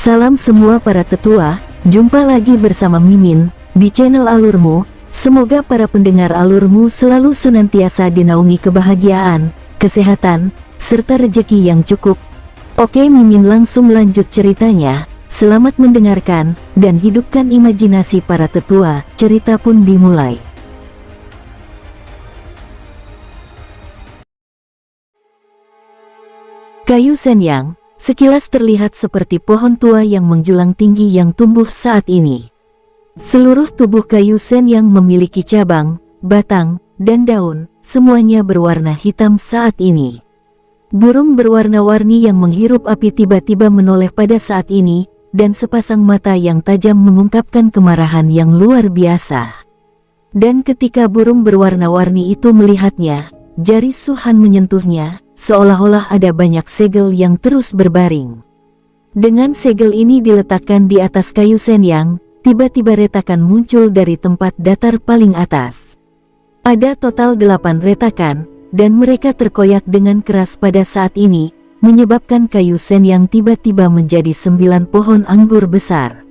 Salam semua para tetua, jumpa lagi bersama Mimin di channel Alurmu. Semoga para pendengar Alurmu selalu senantiasa dinaungi kebahagiaan, kesehatan, serta rezeki yang cukup. Oke, Mimin langsung lanjut ceritanya. Selamat mendengarkan dan hidupkan imajinasi para tetua. Cerita pun dimulai. Kayu Senyang sekilas terlihat seperti pohon tua yang menjulang tinggi yang tumbuh saat ini. Seluruh tubuh kayu Senyang memiliki cabang, batang, dan daun, semuanya berwarna hitam saat ini. Burung berwarna-warni yang menghirup api tiba-tiba menoleh pada saat ini, dan sepasang mata yang tajam mengungkapkan kemarahan yang luar biasa. Dan ketika burung berwarna-warni itu melihatnya, jari Suhan menyentuhnya, seolah-olah ada banyak segel yang terus berbaring. Dengan segel ini diletakkan di atas kayu Senyang, tiba-tiba retakan muncul dari tempat datar paling atas. Ada total 8 retakan, dan mereka terkoyak dengan keras pada saat ini, menyebabkan kayu Senyang tiba-tiba menjadi 9 pohon anggur besar.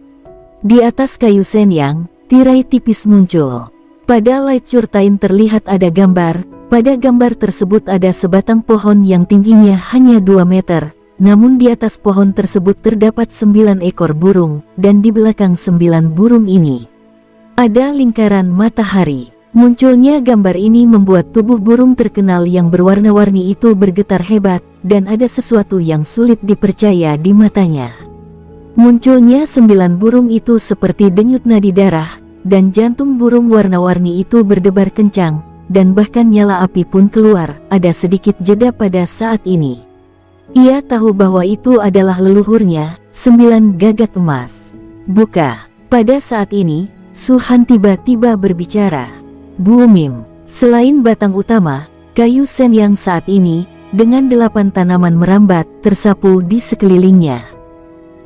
Di atas kayu Senyang, tirai tipis muncul. Pada light curtain terlihat ada gambar. Pada gambar tersebut ada sebatang pohon yang tingginya hanya 2 meter, namun di atas pohon tersebut terdapat 9 ekor burung, dan di belakang 9 burung ini ada lingkaran matahari. Munculnya gambar ini membuat tubuh burung terkenal yang berwarna-warni itu bergetar hebat, dan ada sesuatu yang sulit dipercaya di matanya. Munculnya 9 burung itu seperti denyut nadi darah, dan jantung burung warna-warni itu berdebar kencang, dan bahkan nyala api pun keluar. Ada sedikit jeda pada saat ini. Ia tahu bahwa itu adalah leluhurnya, 9 gagak emas. Buka. Pada saat ini, Suhan tiba-tiba berbicara. Bu Mim, selain batang utama, kayu Senyang saat ini, dengan 8 tanaman merambat, tersapu di sekelilingnya.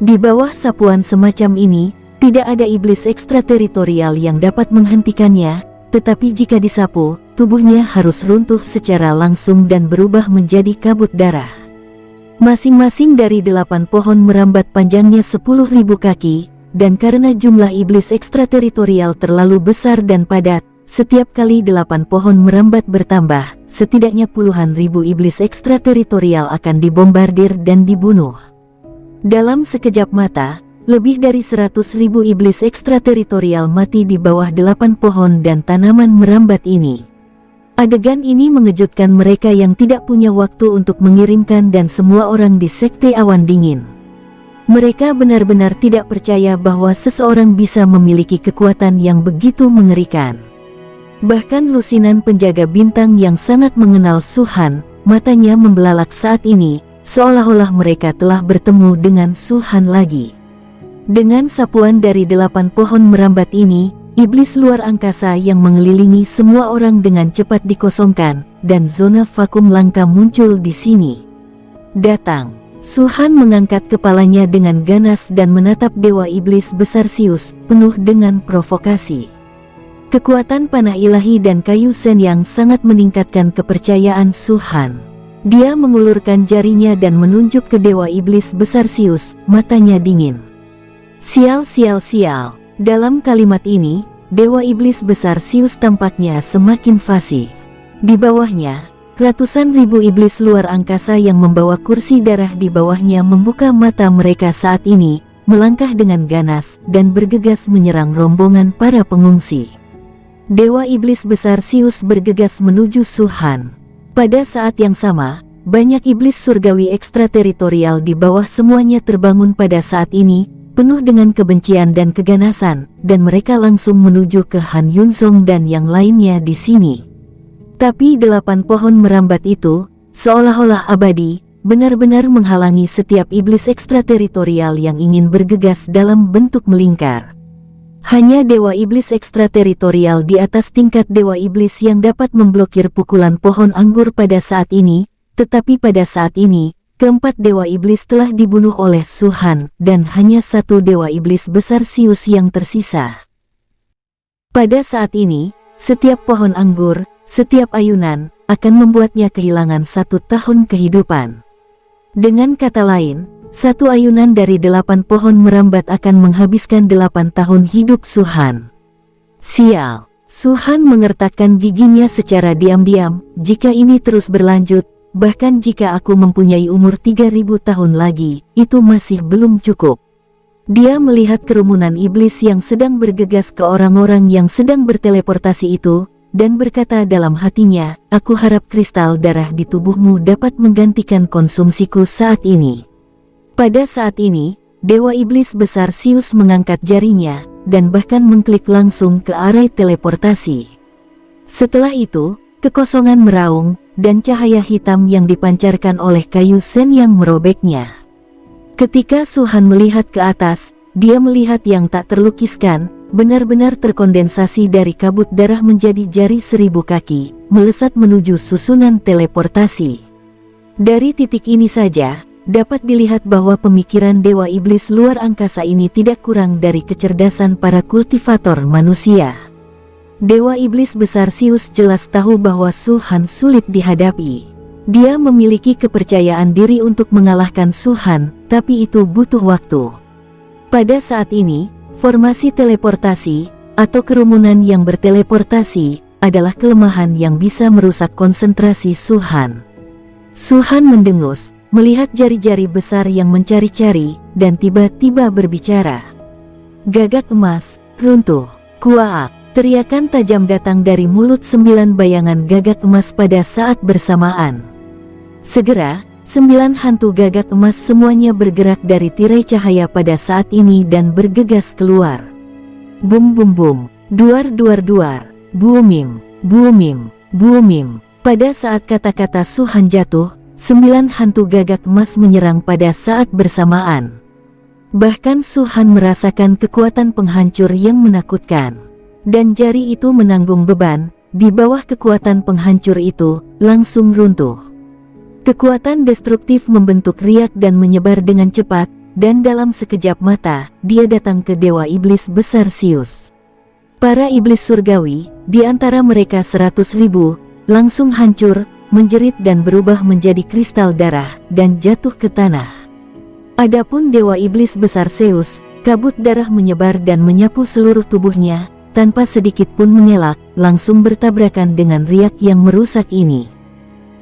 Di bawah sapuan semacam ini, tidak ada iblis ekstrateritorial yang dapat menghentikannya, tetapi jika disapu, tubuhnya harus runtuh secara langsung dan berubah menjadi kabut darah. Masing-masing dari 8 pohon merambat panjangnya 10.000 kaki, dan karena jumlah iblis ekstrateritorial terlalu besar dan padat, setiap kali 8 pohon merambat bertambah, setidaknya puluhan ribu iblis ekstrateritorial akan dibombardir dan dibunuh. Dalam sekejap mata, lebih dari 100.000 iblis ekstrateritorial mati di bawah 8 pohon dan tanaman merambat ini. Adegan ini mengejutkan mereka yang tidak punya waktu untuk mengirimkan dan semua orang di Sekte Awan Dingin. Mereka benar-benar tidak percaya bahwa seseorang bisa memiliki kekuatan yang begitu mengerikan. Bahkan lusinan penjaga bintang yang sangat mengenal Suhan, matanya membelalak saat ini, seolah-olah mereka telah bertemu dengan Suhan lagi. Dengan sapuan dari 8 pohon merambat ini, iblis luar angkasa yang mengelilingi semua orang dengan cepat dikosongkan, dan zona vakum langka muncul di sini. Datang. Suhan mengangkat kepalanya dengan ganas dan menatap dewa iblis besar Sius, penuh dengan provokasi. Kekuatan panah ilahi dan kayu Senyang sangat meningkatkan kepercayaan Suhan. Dia mengulurkan jarinya dan menunjuk ke dewa iblis besar Sius, matanya dingin. Sial, sial, sial. Dalam kalimat ini, dewa iblis besar Sius tampaknya semakin fasih. Di bawahnya, ratusan ribu iblis luar angkasa yang membawa kursi darah di bawahnya membuka mata mereka saat ini, melangkah dengan ganas, dan bergegas menyerang rombongan para pengungsi. Dewa iblis besar Sius bergegas menuju Suhan. Pada saat yang sama, banyak iblis surgawi ekstrateritorial di bawah semuanya terbangun pada saat ini, penuh dengan kebencian dan keganasan, dan mereka langsung menuju ke Han Yunzong dan yang lainnya di sini. Tapi 8 pohon merambat itu, seolah-olah abadi, benar-benar menghalangi setiap iblis ekstrateritorial yang ingin bergegas dalam bentuk melingkar. Hanya dewa iblis ekstrateritorial di atas tingkat dewa iblis yang dapat memblokir pukulan pohon anggur pada saat ini, tetapi pada saat ini, keempat dewa iblis telah dibunuh oleh Suhan, dan hanya 1 dewa iblis besar Sius yang tersisa. Pada saat ini, setiap pohon anggur, setiap ayunan, akan membuatnya kehilangan 1 tahun kehidupan. Dengan kata lain, satu ayunan dari 8 pohon merambat akan menghabiskan 8 tahun hidup Su-han. Sial. Su-han mengertakkan giginya secara diam-diam. Jika ini terus berlanjut, bahkan jika aku mempunyai umur 3000 tahun lagi, itu masih belum cukup. Dia melihat kerumunan iblis yang sedang bergegas ke orang-orang yang sedang berteleportasi itu, dan berkata dalam hatinya, aku harap kristal darah di tubuhmu dapat menggantikan konsumsiku saat ini. Pada saat ini, Dewa Iblis Besar Zeus mengangkat jarinya, dan bahkan mengklik langsung ke area teleportasi. Setelah itu, kekosongan meraung, dan cahaya hitam yang dipancarkan oleh kayu sen yang merobeknya. Ketika Su-han melihat ke atas, dia melihat yang tak terlukiskan, benar-benar terkondensasi dari kabut darah menjadi jari 1000 kaki, melesat menuju susunan teleportasi. Dari titik ini saja, dapat dilihat bahwa pemikiran Dewa Iblis luar angkasa ini tidak kurang dari kecerdasan para kultivator manusia. Dewa Iblis Besar Zeus jelas tahu bahwa Su-han sulit dihadapi. Dia memiliki kepercayaan diri untuk mengalahkan Su-han, tapi itu butuh waktu. Pada saat ini, formasi teleportasi, atau kerumunan yang berteleportasi, adalah kelemahan yang bisa merusak konsentrasi Su-han. Su-han mendengus, melihat jari-jari besar yang mencari-cari, dan tiba-tiba berbicara. Gagak emas, runtuh, kuaak. Teriakan tajam datang dari mulut 9 bayangan gagak emas pada saat bersamaan. Segera, 9 hantu gagak emas semuanya bergerak dari tirai cahaya pada saat ini dan bergegas keluar. Bum bum bum, duar duar duar, buumim, buumim, buumim. Pada saat kata-kata Su-han jatuh, 9 hantu gagak emas menyerang pada saat bersamaan. Bahkan Su-han merasakan kekuatan penghancur yang menakutkan. Dan jari itu menanggung beban, di bawah kekuatan penghancur itu, langsung runtuh. Kekuatan destruktif membentuk riak dan menyebar dengan cepat, dan dalam sekejap mata, dia datang ke Dewa Iblis Besar Zeus. Para iblis surgawi, di antara mereka 100.000, langsung hancur, menjerit dan berubah menjadi kristal darah, dan jatuh ke tanah. Adapun Dewa Iblis Besar Zeus, kabut darah menyebar dan menyapu seluruh tubuhnya, tanpa sedikit pun mengelak, langsung bertabrakan dengan riak yang merusak ini.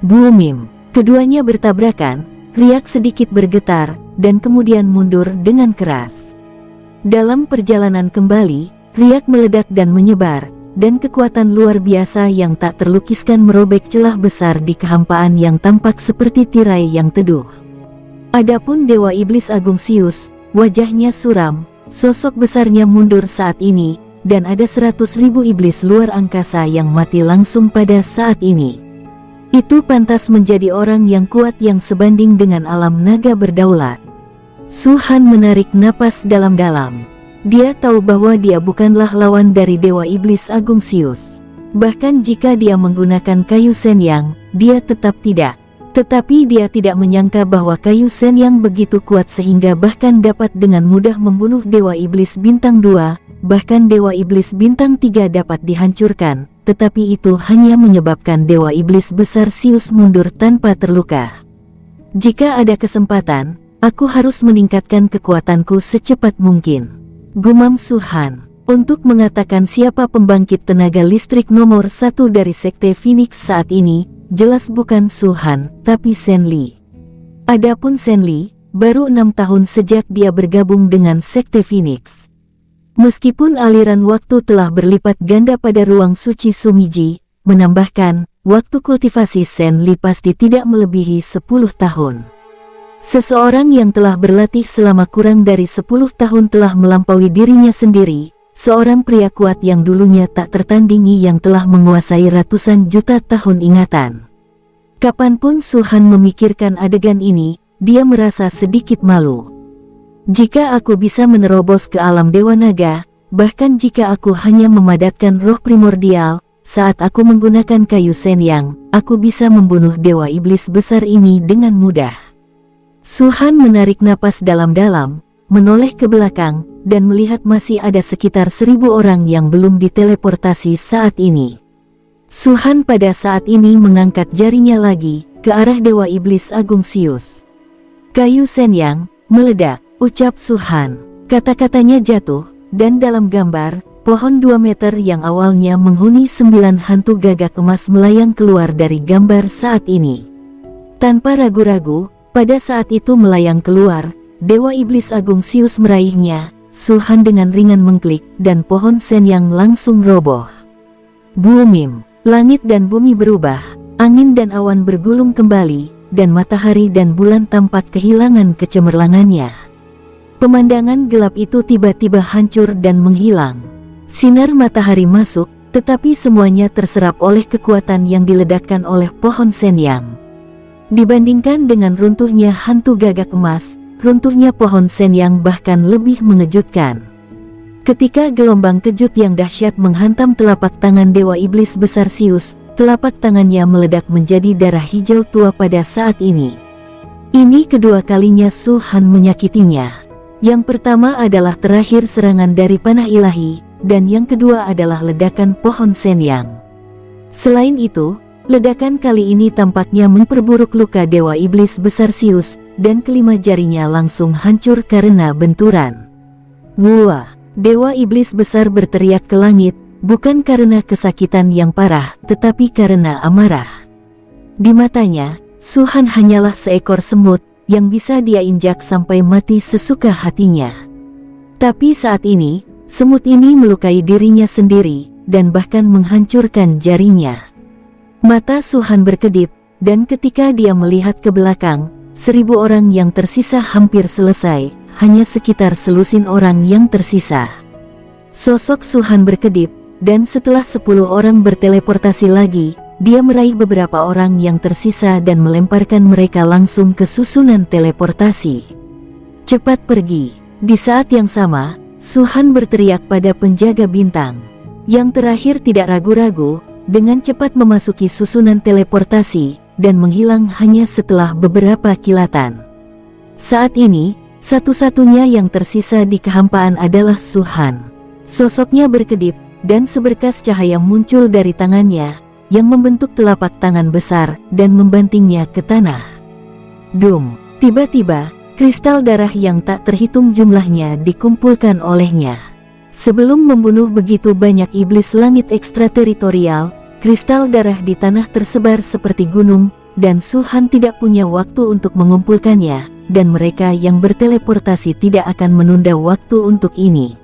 Buumim, keduanya bertabrakan, riak sedikit bergetar, dan kemudian mundur dengan keras. Dalam perjalanan kembali, riak meledak dan menyebar, dan kekuatan luar biasa yang tak terlukiskan merobek celah besar di kehampaan yang tampak seperti tirai yang teduh. Adapun Dewa Iblis Agung Zeus, wajahnya suram, sosok besarnya mundur saat ini, dan ada 100.000 iblis luar angkasa yang mati langsung pada saat ini. Itu pantas menjadi orang yang kuat yang sebanding dengan alam naga berdaulat. Su-han menarik napas dalam-dalam. Dia tahu bahwa dia bukanlah lawan dari Dewa Iblis Agung Zeus. Bahkan jika dia menggunakan kayu sen yang, dia tetap tidak. Tetapi dia tidak menyangka bahwa kayu sen yang begitu kuat sehingga bahkan dapat dengan mudah membunuh Dewa Iblis Bintang 2, bahkan Dewa Iblis Bintang 3 dapat dihancurkan, tetapi itu hanya menyebabkan Dewa Iblis Besar Zeus mundur tanpa terluka. Jika ada kesempatan, aku harus meningkatkan kekuatanku secepat mungkin, gumam Su-han. Untuk mengatakan siapa pembangkit tenaga listrik nomor 1 dari Sekte Phoenix saat ini, jelas bukan Su-han, tapi Sen Li. Adapun Sen Li, baru 6 tahun sejak dia bergabung dengan Sekte Phoenix. Meskipun aliran waktu telah berlipat ganda pada ruang suci Sumiji, menambahkan, waktu kultivasi Sen Li pasti tidak melebihi 10 tahun. Seseorang yang telah berlatih selama kurang dari 10 tahun telah melampaui dirinya sendiri, seorang pria kuat yang dulunya tak tertandingi yang telah menguasai ratusan juta tahun ingatan. Kapanpun Su-han memikirkan adegan ini, dia merasa sedikit malu. Jika aku bisa menerobos ke alam Dewa Naga, bahkan jika aku hanya memadatkan roh primordial, saat aku menggunakan kayu sen yang, aku bisa membunuh Dewa Iblis besar ini dengan mudah. Su-han menarik napas dalam-dalam, menoleh ke belakang, dan melihat masih ada sekitar 1000 orang yang belum diteleportasi saat ini. Su-han pada saat ini mengangkat jarinya lagi, ke arah Dewa Iblis Agung Zeus. Kayu sen yang, Meledak, ucap Su-han. Kata-katanya jatuh, dan dalam gambar, pohon 2 meter yang awalnya menghuni 9 hantu gagak emas melayang keluar dari gambar saat ini. Tanpa ragu-ragu, pada saat itu melayang keluar, Dewa Iblis Agung Zeus meraihnya. Su-han dengan ringan mengklik, dan pohon Shenyang langsung roboh. Boomim, langit dan bumi berubah, angin dan awan bergulung kembali, dan matahari dan bulan tampak kehilangan kecemerlangannya. Pemandangan gelap itu tiba-tiba hancur dan menghilang. Sinar matahari masuk, tetapi semuanya terserap oleh kekuatan yang diledakkan oleh pohon Shenyang. Dibandingkan dengan runtuhnya hantu gagak emas, runtuhnya pohon Shenyang bahkan lebih mengejutkan. Ketika gelombang kejut yang dahsyat menghantam telapak tangan Dewa Iblis Besar Zeus, telapak tangannya meledak menjadi darah hijau tua pada saat ini. Ini kedua kalinya Su-han menyakitinya. Yang pertama adalah terakhir serangan dari panah ilahi, dan yang kedua adalah ledakan pohon Shenyang. Selain itu, ledakan kali ini tampaknya memperburuk luka Dewa Iblis Besar Zeus, dan kelima jarinya langsung hancur karena benturan. Wah! Dewa Iblis Besar berteriak ke langit, bukan karena kesakitan yang parah, tetapi karena amarah. Di matanya, Su-han hanyalah seekor semut, yang bisa dia injak sampai mati sesuka hatinya. Tapi saat ini, semut ini melukai dirinya sendiri, dan bahkan menghancurkan jarinya. Mata Su-han berkedip, dan ketika dia melihat ke belakang, 1000 orang yang tersisa hampir selesai, hanya sekitar selusin orang yang tersisa. Sosok Su-han berkedip, dan setelah 10 orang berteleportasi lagi, dia meraih beberapa orang yang tersisa dan melemparkan mereka langsung ke susunan teleportasi. Cepat pergi. Di saat yang sama, Su-han berteriak pada penjaga bintang. Yang terakhir tidak ragu-ragu, dengan cepat memasuki susunan teleportasi, dan menghilang hanya setelah beberapa kilatan. Saat ini, satu-satunya yang tersisa di kehampaan adalah Su-han. Sosoknya berkedip, dan seberkas cahaya muncul dari tangannya, yang membentuk telapak tangan besar, dan membantingnya ke tanah. Dum! Tiba-tiba, kristal darah yang tak terhitung jumlahnya dikumpulkan olehnya. Sebelum membunuh begitu banyak iblis langit ekstrateritorial, kristal darah di tanah tersebar seperti gunung, dan Su-han tidak punya waktu untuk mengumpulkannya, dan mereka yang berteleportasi tidak akan menunda waktu untuk ini.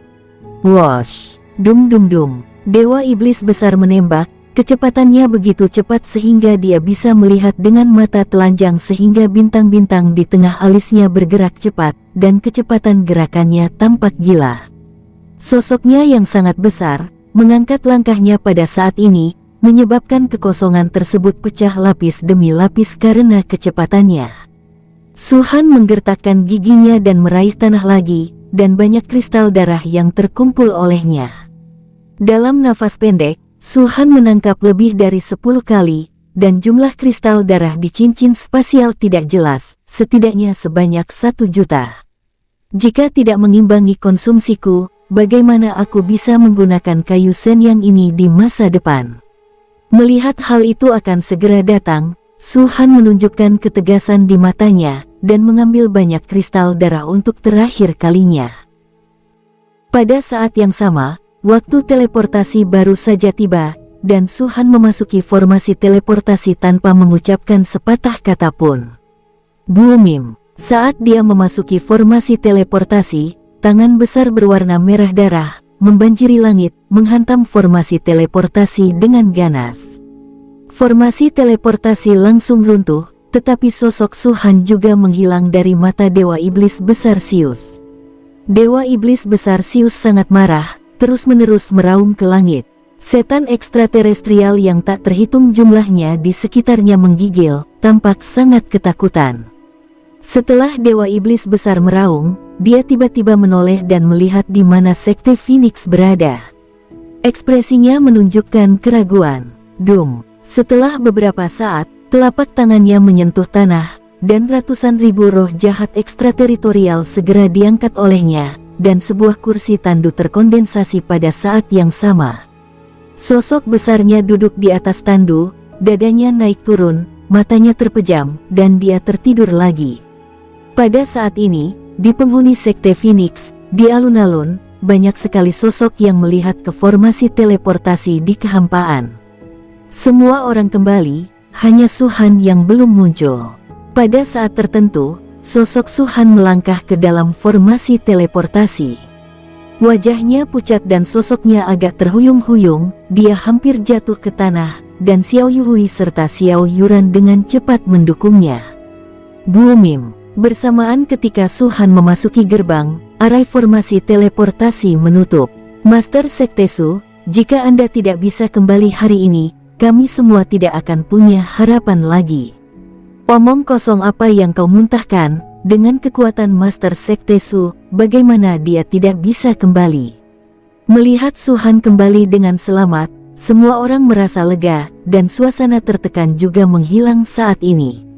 Wosh! Dum-dum-dum! Dewa Iblis Besar menembak. Kecepatannya begitu cepat sehingga dia bisa melihat dengan mata telanjang sehingga bintang-bintang di tengah alisnya bergerak cepat, dan kecepatan gerakannya tampak gila. Sosoknya yang sangat besar, mengangkat langkahnya pada saat ini, menyebabkan kekosongan tersebut pecah lapis demi lapis karena kecepatannya. Su-han menggertakkan giginya dan meraih tanah lagi, dan banyak kristal darah yang terkumpul olehnya. Dalam nafas pendek, Su-han menangkap lebih dari 10 kali, dan jumlah kristal darah di cincin spasial tidak jelas, setidaknya sebanyak 1 juta. Jika tidak mengimbangi konsumsiku, bagaimana aku bisa menggunakan kayu Shenyang ini di masa depan? Melihat hal itu akan segera datang, Su-han menunjukkan ketegasan di matanya, dan mengambil banyak kristal darah untuk terakhir kalinya. Pada saat yang sama, waktu teleportasi baru saja tiba, dan Su-han memasuki formasi teleportasi tanpa mengucapkan sepatah kata pun. Boomim! Saat dia memasuki formasi teleportasi, tangan besar berwarna merah darah, membanjiri langit, menghantam formasi teleportasi dengan ganas. Formasi teleportasi langsung runtuh, tetapi sosok Su-han juga menghilang dari mata Dewa Iblis Besar Zeus. Dewa Iblis Besar Zeus sangat marah, terus-menerus meraung ke langit. Setan ekstraterestrial yang tak terhitung jumlahnya di sekitarnya menggigil, tampak sangat ketakutan. Setelah Dewa Iblis Besar meraung, dia tiba-tiba menoleh dan melihat di mana Sekte Phoenix berada. Ekspresinya menunjukkan keraguan. Dum! Setelah beberapa saat, telapak tangannya menyentuh tanah, dan ratusan ribu roh jahat ekstrateritorial segera diangkat olehnya, dan sebuah kursi tandu terkondensasi pada saat yang sama. Sosok besarnya duduk di atas tandu, dadanya naik turun, matanya terpejam, dan dia tertidur lagi. Pada saat ini, di penghuni Sekte Phoenix, di alun-alun, banyak sekali sosok yang melihat ke formasi teleportasi di kehampaan. Semua orang kembali, hanya Su-han yang belum muncul. Pada saat tertentu, sosok Su-han melangkah ke dalam formasi teleportasi. Wajahnya pucat dan sosoknya agak terhuyung-huyung, dia hampir jatuh ke tanah, dan Xiao Yuhui serta Xiao Yuran dengan cepat mendukungnya. Booming! Bersamaan ketika Su-han memasuki gerbang, arai formasi teleportasi menutup. Master Sekte Su, jika Anda tidak bisa kembali hari ini, kami semua tidak akan punya harapan lagi. Omong kosong apa yang kau muntahkan? Dengan kekuatan Master Sekte Su, bagaimana dia tidak bisa kembali? Melihat Su-han kembali dengan selamat, semua orang merasa lega, dan suasana tertekan juga menghilang saat ini.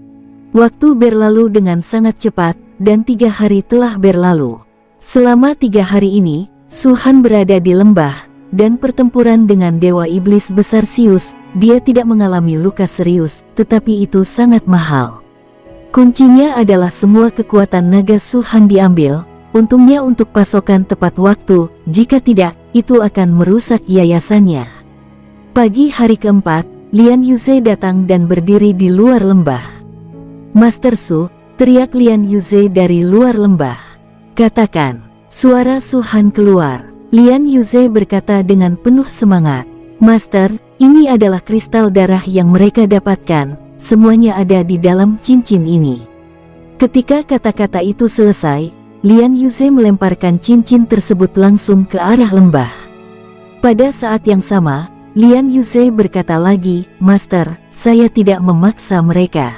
Waktu berlalu dengan sangat cepat, dan 3 hari telah berlalu. Selama 3 hari ini, Su-han berada di lembah, dan pertempuran dengan Dewa Iblis Besar Sius, dia tidak mengalami luka serius, tetapi itu sangat mahal. Kuncinya adalah semua kekuatan naga Su-han diambil, untungnya untuk pasokan tepat waktu, jika tidak, itu akan merusak yayasannya. Pagi hari keempat, Lian Yuze datang dan berdiri di luar lembah. Master Su, teriak Lian Yuze dari luar lembah. Katakan, suara Su-han keluar. Lian Yuze berkata dengan penuh semangat. Master, ini adalah kristal darah yang mereka dapatkan, semuanya ada di dalam cincin ini. Ketika kata-kata itu selesai, Lian Yuze melemparkan cincin tersebut langsung ke arah lembah. Pada saat yang sama, Lian Yuze berkata lagi, Master, saya tidak memaksa mereka.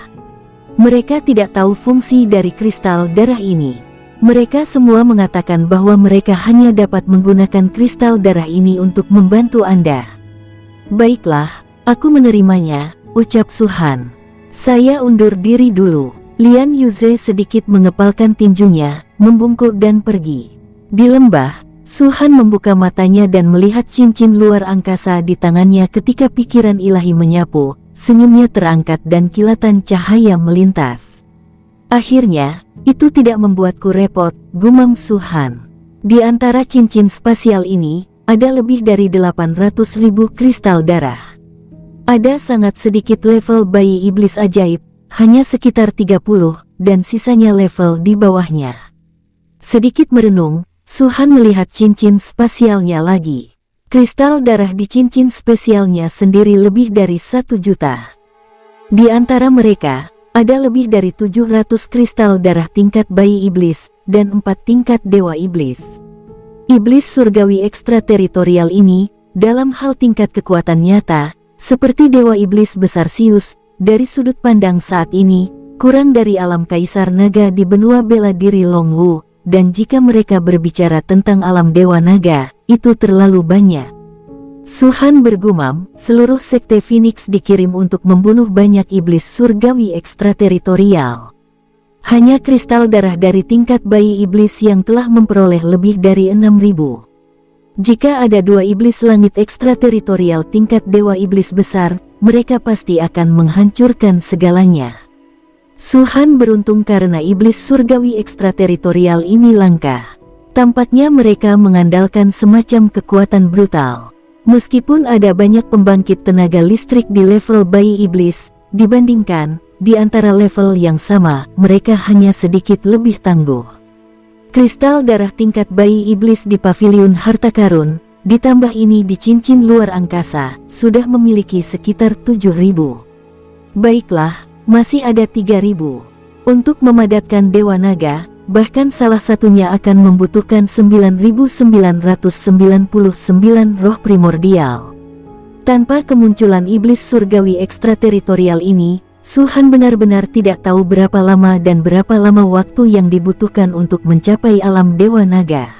Mereka tidak tahu fungsi dari kristal darah ini. Mereka semua mengatakan bahwa mereka hanya dapat menggunakan kristal darah ini untuk membantu Anda. Baiklah, aku menerimanya, ucap Su-han. Saya undur diri dulu. Lian Yuze sedikit mengepalkan tinjunya, membungkuk dan pergi. Di lembah, Su-han membuka matanya dan melihat cincin luar angkasa di tangannya ketika pikiran ilahi menyapu, senyumnya terangkat dan kilatan cahaya melintas. Akhirnya, itu tidak membuatku repot, gumam Su-han. Di antara cincin spasial ini, ada lebih dari 800.000 kristal darah. Ada sangat sedikit level bayi iblis ajaib, hanya sekitar 30, dan sisanya level di bawahnya. Sedikit merenung, Su-han melihat cincin spasialnya lagi. Kristal darah di cincin spesialnya sendiri lebih dari 1 juta. Di antara mereka, ada lebih dari 700 kristal darah tingkat bayi iblis, dan 4 tingkat dewa iblis. Iblis surgawi ekstrateritorial ini, dalam hal tingkat kekuatan nyata, seperti dewa iblis besar Sius, dari sudut pandang saat ini, kurang dari alam kaisar naga di benua bela diri Longwu. Dan jika mereka berbicara tentang alam dewa naga, itu terlalu banyak. Su-han bergumam, seluruh sekte Phoenix dikirim untuk membunuh banyak iblis surgawi ekstrateritorial. Hanya kristal darah dari tingkat bayi iblis yang telah memperoleh lebih dari 6.000. Jika ada 2 iblis langit ekstrateritorial tingkat dewa iblis besar, mereka pasti akan menghancurkan segalanya. Su-han beruntung karena iblis surgawi ekstrateritorial ini langka. Tampaknya mereka mengandalkan semacam kekuatan brutal. Meskipun ada banyak pembangkit tenaga listrik di level bayi iblis, dibandingkan, di antara level yang sama, mereka hanya sedikit lebih tangguh. Kristal darah tingkat bayi iblis di pavilion harta karun, ditambah ini di cincin luar angkasa, sudah memiliki sekitar 7.000. Baiklah, masih ada 3.000. Untuk memadatkan Dewa Naga, bahkan salah satunya akan membutuhkan 9.999 roh primordial. Tanpa kemunculan iblis surgawi ekstrateritorial ini, Su-han benar-benar tidak tahu berapa lama dan berapa lama waktu yang dibutuhkan untuk mencapai alam Dewa Naga.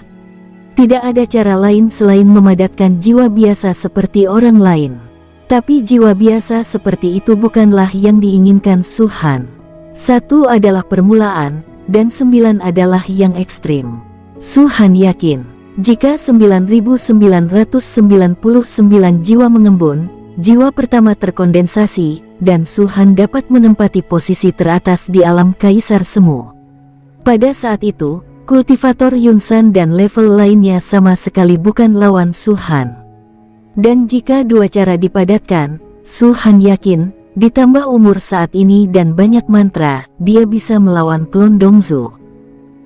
Tidak ada cara lain selain memadatkan jiwa biasa seperti orang lain. Tapi jiwa biasa seperti itu bukanlah yang diinginkan Su-han. 1 adalah permulaan, dan 9 adalah yang ekstrim. Su-han yakin, jika 9.999 jiwa mengembun, jiwa pertama terkondensasi, dan Su-han dapat menempati posisi teratas di alam Kaisar Semu. Pada saat itu, Kultivator Yunsan dan level lainnya sama sekali bukan lawan Su Han. Dan jika dua cara dipadatkan, Su Han yakin, ditambah umur saat ini dan banyak mantra, dia bisa melawan klon Dongzu.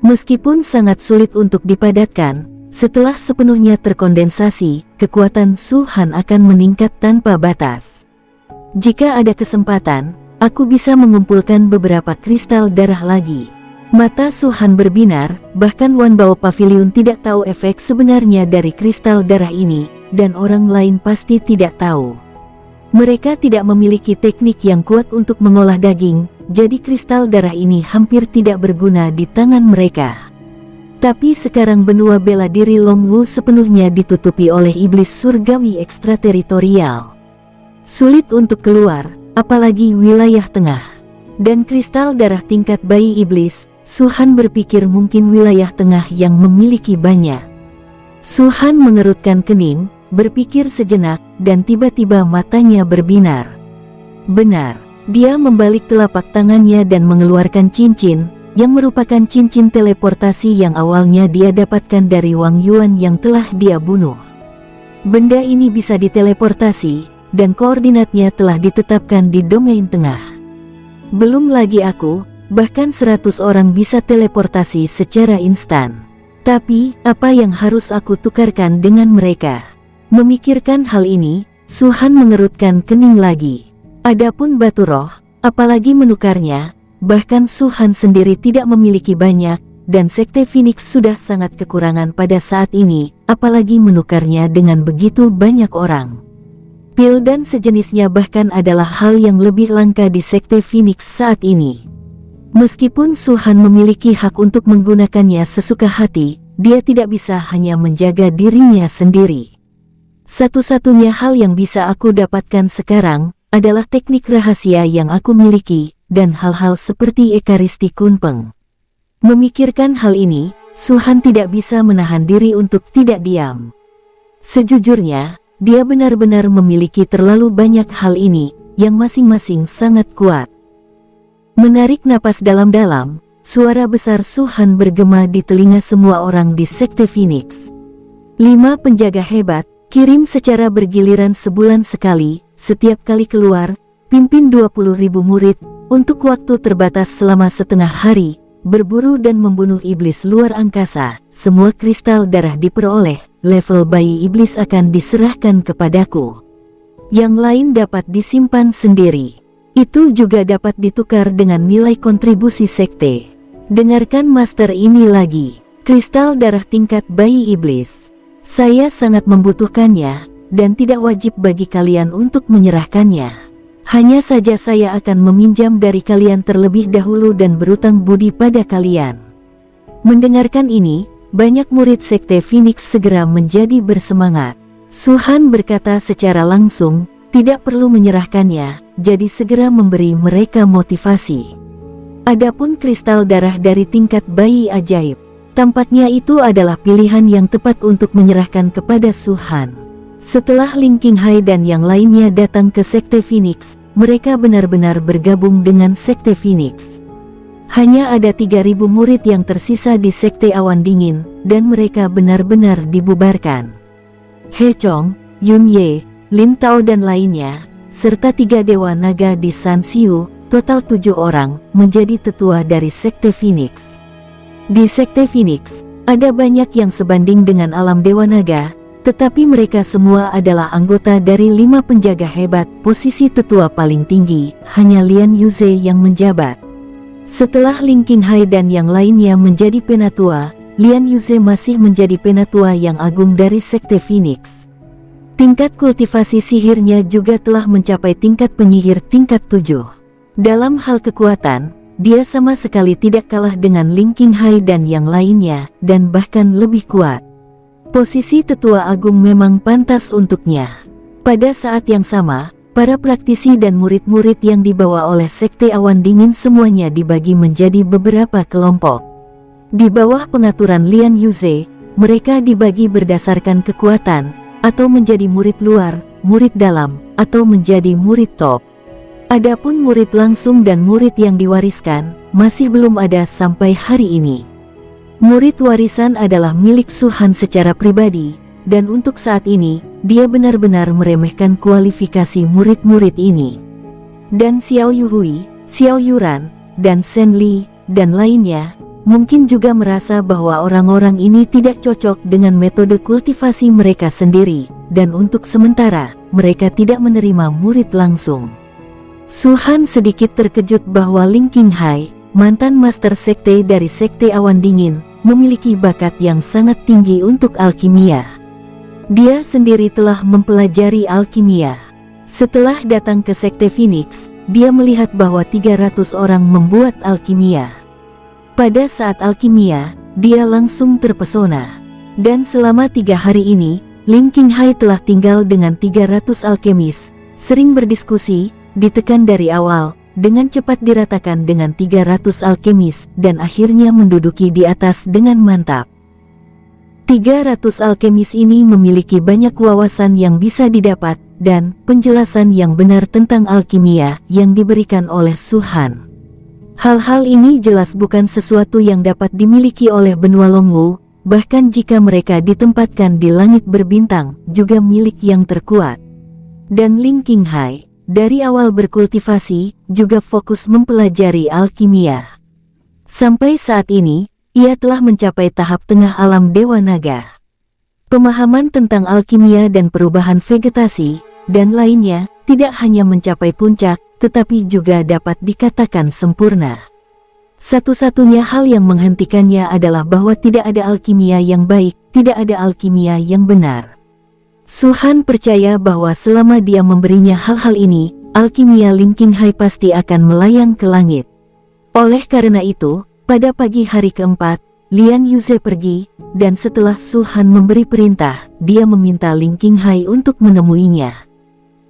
Meskipun sangat sulit untuk dipadatkan, setelah sepenuhnya terkondensasi, kekuatan Su Han akan meningkat tanpa batas. Jika ada kesempatan, aku bisa mengumpulkan beberapa kristal darah lagi. Mata Su Han berbinar, bahkan Wan Bao Pavilion tidak tahu efek sebenarnya dari kristal darah ini, dan orang lain pasti tidak tahu. Mereka tidak memiliki teknik yang kuat untuk mengolah daging, jadi kristal darah ini hampir tidak berguna di tangan mereka. Tapi sekarang benua bela diri Long Wu sepenuhnya ditutupi oleh iblis surgawi ekstrateritorial. Sulit untuk keluar, apalagi wilayah tengah. Dan kristal darah tingkat bayi iblis, Su Han berpikir mungkin wilayah tengah yang memiliki banyak. Su Han mengerutkan kening, berpikir sejenak, dan tiba-tiba matanya berbinar. Benar, dia membalik telapak tangannya dan mengeluarkan cincin, yang merupakan cincin teleportasi yang awalnya dia dapatkan dari Wang Yuan yang telah dia bunuh. Benda ini bisa diteleportasi, dan koordinatnya telah ditetapkan di domain tengah. Belum lagi aku, bahkan 100 orang bisa teleportasi secara instan. Tapi, apa yang harus aku tukarkan dengan mereka? Memikirkan hal ini, Su Han mengerutkan kening lagi. Adapun batu roh, apalagi menukarnya, bahkan Su Han sendiri tidak memiliki banyak, dan Sekte Phoenix sudah sangat kekurangan pada saat ini, apalagi menukarnya dengan begitu banyak orang. Pil dan sejenisnya bahkan adalah hal yang lebih langka di Sekte Phoenix saat ini. Meskipun Su Han memiliki hak untuk menggunakannya sesuka hati, dia tidak bisa hanya menjaga dirinya sendiri. Satu-satunya hal yang bisa aku dapatkan sekarang, adalah teknik rahasia yang aku miliki, dan hal-hal seperti Ekaristi Kunpeng. Memikirkan hal ini, Su Han tidak bisa menahan diri untuk tidak diam. Sejujurnya, dia benar-benar memiliki terlalu banyak hal ini, yang masing-masing sangat kuat. Menarik napas dalam-dalam, suara besar Su Han bergema di telinga semua orang di Sekte Phoenix. 5 penjaga hebat, kirim secara bergiliran sebulan sekali, setiap kali keluar, pimpin 20.000 murid, untuk waktu terbatas selama setengah hari, berburu dan membunuh iblis luar angkasa. Semua kristal darah diperoleh, level bayi iblis akan diserahkan kepadaku. Yang lain dapat disimpan sendiri. Itu juga dapat ditukar dengan nilai kontribusi sekte. Dengarkan master ini lagi. Kristal darah tingkat bayi iblis. Saya sangat membutuhkannya, dan tidak wajib bagi kalian untuk menyerahkannya. Hanya saja saya akan meminjam dari kalian terlebih dahulu dan berutang budi pada kalian. Mendengarkan ini, banyak murid Sekte Phoenix segera menjadi bersemangat. Su Han berkata secara langsung, tidak perlu menyerahkannya, jadi segera memberi mereka motivasi. Adapun kristal darah dari tingkat bayi ajaib, tampaknya itu adalah pilihan yang tepat untuk menyerahkan kepada Su Han. Setelah Ling Qinghai dan yang lainnya datang ke Sekte Phoenix, mereka benar-benar bergabung dengan Sekte Phoenix. Hanya ada 3.000 murid yang tersisa di Sekte Awan Dingin, dan mereka benar-benar dibubarkan. He Chong, Yun Ye, Lin Tao dan lainnya, serta 3 dewa naga di San Xiu, total 7 orang, menjadi tetua dari Sekte Phoenix. Di Sekte Phoenix, ada banyak yang sebanding dengan alam dewa naga, tetapi mereka semua adalah anggota dari 5 penjaga hebat. Posisi tetua paling tinggi, hanya Lian Yuze yang menjabat. Setelah Ling Qinghai dan yang lainnya menjadi penatua, Lian Yuze masih menjadi penatua yang agung dari Sekte Phoenix. Tingkat kultivasi sihirnya juga telah mencapai tingkat penyihir tingkat 7. Dalam hal kekuatan, dia sama sekali tidak kalah dengan Ling Qinghai dan yang lainnya, dan bahkan lebih kuat. Posisi tetua agung memang pantas untuknya. Pada saat yang sama, para praktisi dan murid-murid yang dibawa oleh Sekte Awan Dingin semuanya dibagi menjadi beberapa kelompok. Di bawah pengaturan Lian Yuze, mereka dibagi berdasarkan kekuatan, atau menjadi murid luar, murid dalam, atau menjadi murid top. Adapun murid langsung dan murid yang diwariskan, masih belum ada sampai hari ini. Murid warisan adalah milik Su Han secara pribadi, dan untuk saat ini, dia benar-benar meremehkan kualifikasi murid-murid ini. Dan Xiao Yuhui, Xiao Yuran, dan Shen Li, dan lainnya, mungkin juga merasa bahwa orang-orang ini tidak cocok dengan metode kultivasi mereka sendiri, dan untuk sementara, mereka tidak menerima murid langsung. Su Han sedikit terkejut bahwa Ling Qinghai, mantan master sekte dari Sekte Awan Dingin, memiliki bakat yang sangat tinggi untuk alkimia. Dia sendiri telah mempelajari alkimia. Setelah datang ke Sekte Phoenix, dia melihat bahwa 300 orang membuat alkimia. Pada saat alkimia, dia langsung terpesona. Dan selama 3 hari ini, Ling Qinghai telah tinggal dengan 300 alkemis, sering berdiskusi, ditekan dari awal, dengan cepat diratakan dengan 300 alkemis, dan akhirnya menduduki di atas dengan mantap. 300 alkemis ini memiliki banyak wawasan yang bisa didapat, dan penjelasan yang benar tentang alkimia yang diberikan oleh Su Han. Hal-hal ini jelas bukan sesuatu yang dapat dimiliki oleh benua Longwu, bahkan jika mereka ditempatkan di langit berbintang, juga milik yang terkuat. Dan Ling Qinghai, dari awal berkultivasi, juga fokus mempelajari alkimia. Sampai saat ini, ia telah mencapai tahap tengah alam Dewa Naga. Pemahaman tentang alkimia dan perubahan vegetasi, dan lainnya, tidak hanya mencapai puncak, tetapi juga dapat dikatakan sempurna. Satu-satunya hal yang menghentikannya adalah bahwa tidak ada alkimia yang baik, tidak ada alkimia yang benar. Su Han percaya bahwa selama dia memberinya hal-hal ini, alkimia Ling Qinghai pasti akan melayang ke langit. Oleh karena itu, pada pagi hari keempat, Lian Yuze pergi, dan setelah Su Han memberi perintah, dia meminta Ling Qinghai untuk menemuinya.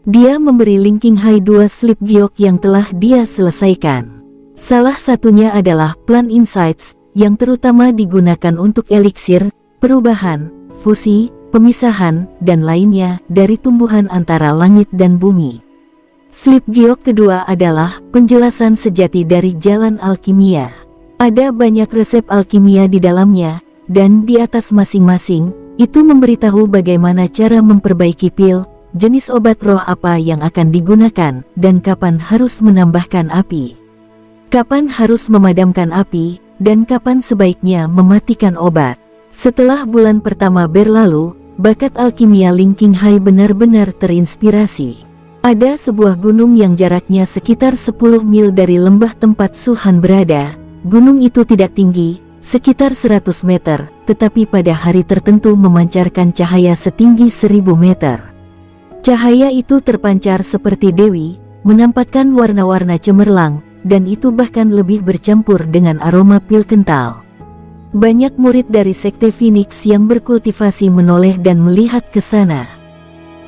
Dia memberi Ling Qinghai 2 slip giok yang telah dia selesaikan. Salah satunya adalah Plan Insights, yang terutama digunakan untuk eliksir, perubahan, fusi, pemisahan, dan lainnya dari tumbuhan antara langit dan bumi. Slip giok kedua adalah penjelasan sejati dari jalan alkimia. Ada banyak resep alkimia di dalamnya, dan di atas masing-masing, itu memberitahu bagaimana cara memperbaiki pil, jenis obat roh apa yang akan digunakan, dan kapan harus menambahkan api. Kapan harus memadamkan api, dan kapan sebaiknya mematikan obat. Setelah bulan pertama berlalu, bakat alkimia Ling Qinghai benar-benar terinspirasi. Ada sebuah gunung yang jaraknya sekitar 10 mil dari lembah tempat Su Han berada. Gunung itu tidak tinggi, sekitar 100 meter, tetapi pada hari tertentu memancarkan cahaya setinggi 1000 meter. Cahaya itu terpancar seperti dewi, menampakkan warna-warna cemerlang, dan itu bahkan lebih bercampur dengan aroma pil kental. Banyak murid dari Sekte Phoenix yang berkultivasi menoleh dan melihat ke sana.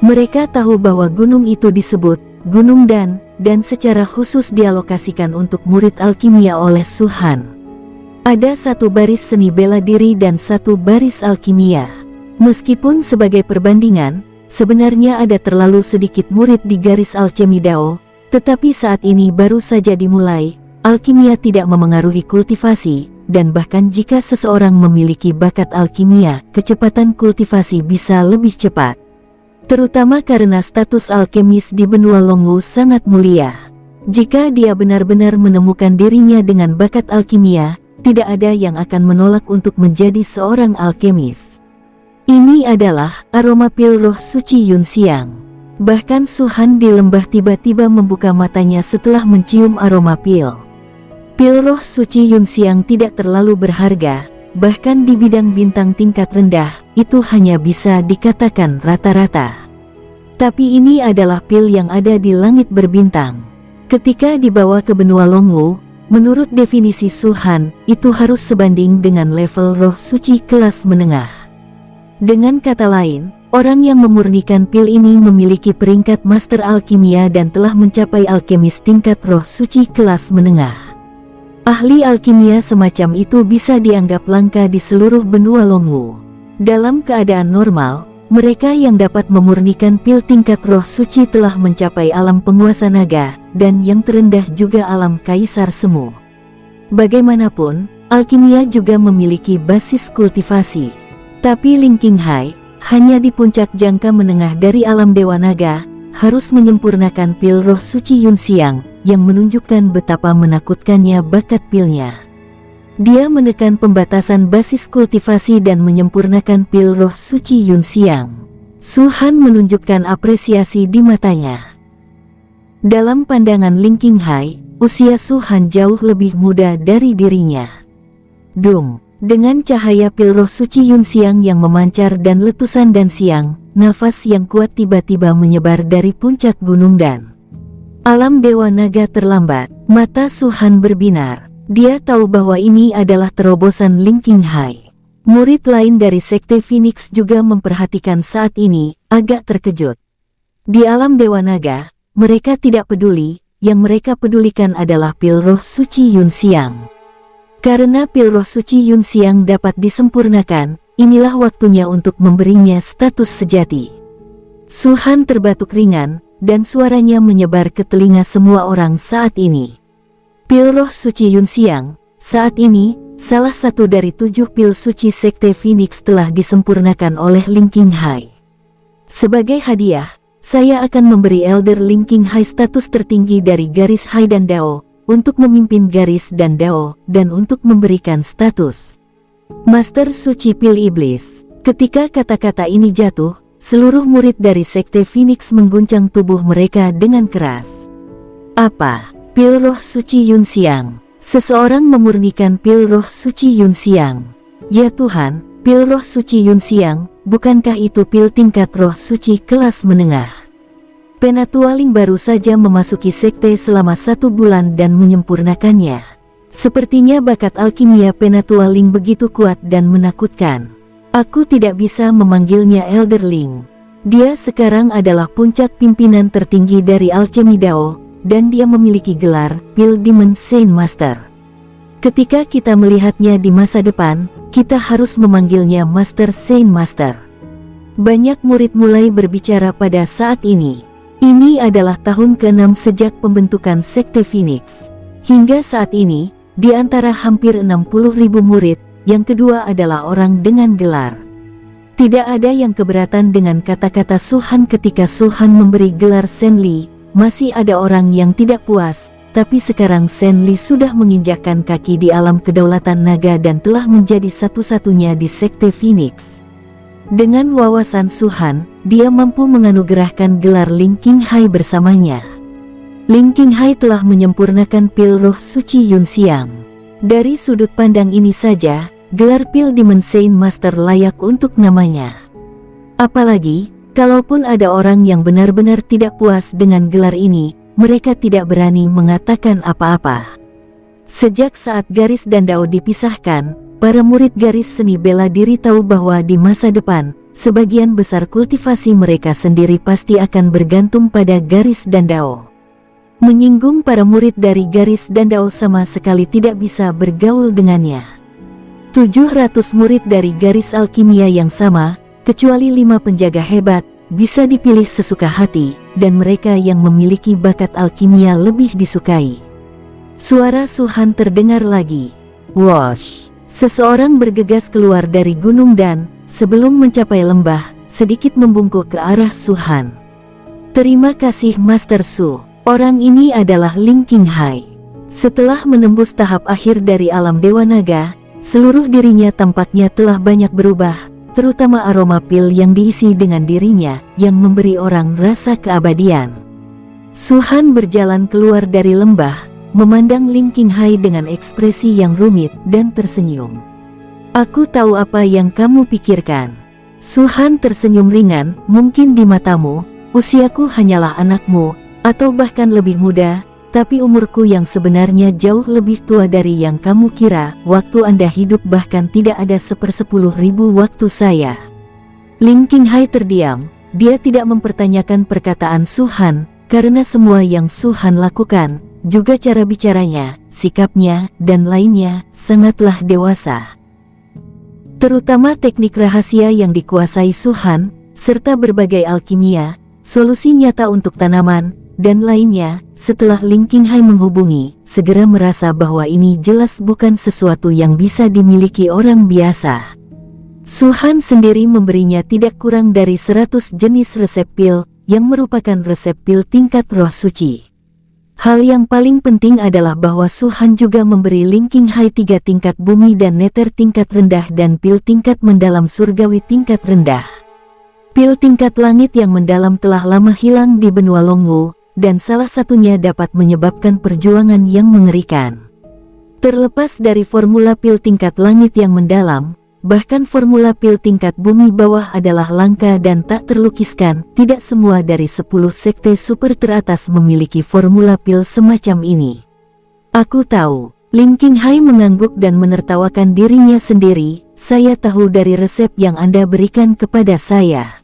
Mereka tahu bahwa gunung itu disebut Gunung dan secara khusus dialokasikan untuk murid alkimia oleh Su Han. Ada 1 baris seni bela diri dan 1 baris alkimia. Meskipun sebagai perbandingan, sebenarnya ada terlalu sedikit murid di garis alchemy Dao, tetapi saat ini baru saja dimulai, alkimia tidak memengaruhi kultivasi, dan bahkan jika seseorang memiliki bakat alkimia, kecepatan kultivasi bisa lebih cepat. Terutama karena status alkemis di benua Longwu sangat mulia. Jika dia benar-benar menemukan dirinya dengan bakat alkimia, tidak ada yang akan menolak untuk menjadi seorang alkemis. Ini adalah aroma pil roh suci Yun Xiang. Bahkan Su Han di lembah tiba-tiba membuka matanya setelah mencium aroma pil. Pil roh suci Yun Xiang tidak terlalu berharga, bahkan di bidang bintang tingkat rendah, itu hanya bisa dikatakan rata-rata. Tapi ini adalah pil yang ada di langit berbintang. Ketika dibawa ke benua Longwu, menurut definisi Su Han, itu harus sebanding dengan level roh suci kelas menengah. Dengan kata lain, orang yang memurnikan pil ini memiliki peringkat master alkimia dan telah mencapai alkemis tingkat roh suci kelas menengah. Ahli alkimia semacam itu bisa dianggap langka di seluruh benua Longwu. Dalam keadaan normal, mereka yang dapat memurnikan pil tingkat roh suci telah mencapai alam penguasa naga, dan yang terendah juga alam kaisar semu. Bagaimanapun, alkimia juga memiliki basis kultivasi. Tapi Ling Qinghai, hanya di puncak jangka menengah dari alam Dewa Naga, harus menyempurnakan pil roh suci Yun Xiang, yang menunjukkan betapa menakutkannya bakat pilnya. Dia menekan pembatasan basis kultivasi dan menyempurnakan pil roh suci Yun Xiang. Su Han menunjukkan apresiasi di matanya. Dalam pandangan Ling Qinghai, usia Su Han jauh lebih muda dari dirinya. Dung, dengan cahaya pil roh suci Yun Xiang yang memancar dan letusan dan siang, nafas yang kuat tiba-tiba menyebar dari puncak gunung dan alam Dewa Naga terlambat. Mata Su Han berbinar. Dia tahu bahwa ini adalah terobosan Ling Qinghai. Murid lain dari Sekte Phoenix juga memperhatikan saat ini, agak terkejut. Di alam Dewa Naga, mereka tidak peduli, yang mereka pedulikan adalah pil roh suci Yun Xiang. Karena pil roh suci Yun Xiang dapat disempurnakan, inilah waktunya untuk memberinya status sejati. Su Han terbatuk ringan, dan suaranya menyebar ke telinga semua orang saat ini. Pil roh suci Yun Xiang, saat ini, salah satu dari 7 pil suci Sekte Phoenix telah disempurnakan oleh Ling Qinghai. Sebagai hadiah, saya akan memberi Elder Ling Qinghai status tertinggi dari garis Hai dan Dao, untuk memimpin garis dan Dao, dan untuk memberikan status Master Suci Pil Iblis. Ketika kata-kata ini jatuh, seluruh murid dari Sekte Phoenix mengguncang tubuh mereka dengan keras. Apa? Pil roh suci Yun Xiang. Seseorang memurnikan pil roh suci Yun Xiang. Ya Tuhan, pil roh suci Yun Xiang, bukankah itu pil tingkat roh suci kelas menengah? Penatua Ling baru saja memasuki sekte selama 1 bulan dan menyempurnakannya. Sepertinya bakat alkimia Penatua Ling begitu kuat dan menakutkan. Aku tidak bisa memanggilnya Elder Ling. Dia sekarang adalah puncak pimpinan tertinggi dari alchemy Dao, dan dia memiliki gelar Pil Demon Saint Master. Ketika kita melihatnya di masa depan, kita harus memanggilnya Master Saint Master. Banyak murid mulai berbicara pada saat ini. Ini adalah tahun ke-6 sejak pembentukan Sekte Phoenix. Hingga saat ini, di antara hampir 60.000 murid, yang kedua adalah orang dengan gelar. Tidak ada yang keberatan dengan kata-kata Su Han ketika Su Han memberi gelar Shen Li. Masih ada orang yang tidak puas, tapi sekarang Shen Li sudah menginjakkan kaki di alam kedaulatan naga dan telah menjadi satu-satunya di Sekte Phoenix. Dengan wawasan Su Han, dia mampu menganugerahkan gelar Ling Qinghai bersamanya. Ling Qinghai telah menyempurnakan pil roh suci Yun Xiang. Dari sudut pandang ini saja, gelar Pil Demon Saint Master layak untuk namanya. Apalagi, kalaupun ada orang yang benar-benar tidak puas dengan gelar ini, mereka tidak berani mengatakan apa-apa. Sejak saat garis dan Dao dipisahkan, para murid garis seni bela diri tahu bahwa di masa depan, sebagian besar kultivasi mereka sendiri pasti akan bergantung pada garis dan Dao. Menyinggung para murid dari garis dan Dao sama sekali tidak bisa bergaul dengannya. 700 murid dari garis alkimia yang sama, kecuali 5 penjaga hebat, bisa dipilih sesuka hati, dan mereka yang memiliki bakat alkimia lebih disukai. Suara Su Han terdengar lagi. Wosh! Seseorang bergegas keluar dari gunung dan, sebelum mencapai lembah, sedikit membungkuk ke arah Su Han. Terima kasih Master Su. Orang ini adalah Ling Qinghai. Setelah menembus tahap akhir dari alam Dewa Naga, seluruh dirinya tampaknya telah banyak berubah, terutama aroma pil yang diisi dengan dirinya, yang memberi orang rasa keabadian. Su Han berjalan keluar dari lembah, memandang Ling Qinghai dengan ekspresi yang rumit dan tersenyum. Aku tahu apa yang kamu pikirkan. Su Han tersenyum ringan, mungkin di matamu, usiaku hanyalah anakmu, atau bahkan lebih muda, tapi umurku yang sebenarnya jauh lebih tua dari yang kamu kira. Waktu Anda hidup bahkan tidak ada 1/10.000 waktu saya. Ling Qinghai terdiam, dia tidak mempertanyakan perkataan Su Han, karena semua yang Su Han lakukan, juga cara bicaranya, sikapnya, dan lainnya, sangatlah dewasa. Terutama teknik rahasia yang dikuasai Su Han, serta berbagai alkimia, solusi nyata untuk tanaman, dan lainnya. Setelah Ling Qinghai menghubungi, segera merasa bahwa ini jelas bukan sesuatu yang bisa dimiliki orang biasa. Su Han sendiri memberinya tidak kurang dari 100 jenis resep pil, yang merupakan resep pil tingkat roh suci. Hal yang paling penting adalah bahwa Su Han juga memberi Ling Qinghai 3 tingkat bumi dan neter tingkat rendah dan pil tingkat mendalam surgawi tingkat rendah. Pil tingkat langit yang mendalam telah lama hilang di benua Longwu, dan salah satunya dapat menyebabkan perjuangan yang mengerikan. Terlepas dari formula pil tingkat langit yang mendalam, bahkan formula pil tingkat bumi bawah adalah langka dan tak terlukiskan. Tidak semua dari 10 sekte super teratas memiliki formula pil semacam ini. Aku tahu. Ling Qinghai mengangguk dan menertawakan dirinya sendiri. Saya tahu dari resep yang Anda berikan kepada saya.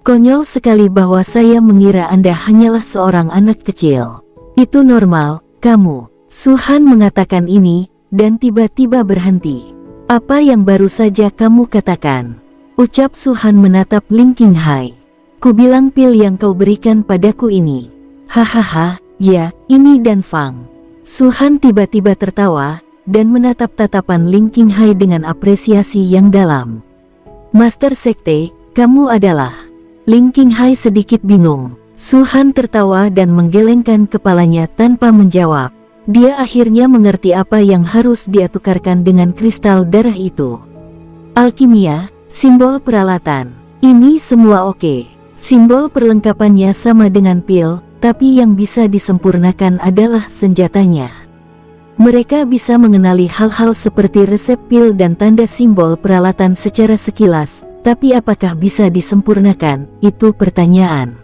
Konyol sekali bahwa saya mengira Anda hanyalah seorang anak kecil. Itu normal, kamu. Su Han mengatakan ini, dan tiba-tiba berhenti. Apa yang baru saja kamu katakan? Ucap Su Han menatap Ling Qinghai. Ku bilang pil yang kau berikan padaku ini. Hahaha, ya, ini dan Fang. Su Han tiba-tiba tertawa, dan menatap tatapan Ling Qinghai dengan apresiasi yang dalam. Master Sekte, kamu adalah... Ling Qinghai sedikit bingung. Su Han tertawa dan menggelengkan kepalanya tanpa menjawab. Dia akhirnya mengerti apa yang harus dia tukarkan dengan kristal darah itu. Alkimia, simbol peralatan. Ini semua oke. Simbol perlengkapannya sama dengan pil, tapi yang bisa disempurnakan adalah senjatanya. Mereka bisa mengenali hal-hal seperti resep pil dan tanda simbol peralatan secara sekilas, tapi apakah bisa disempurnakan? Itu pertanyaan.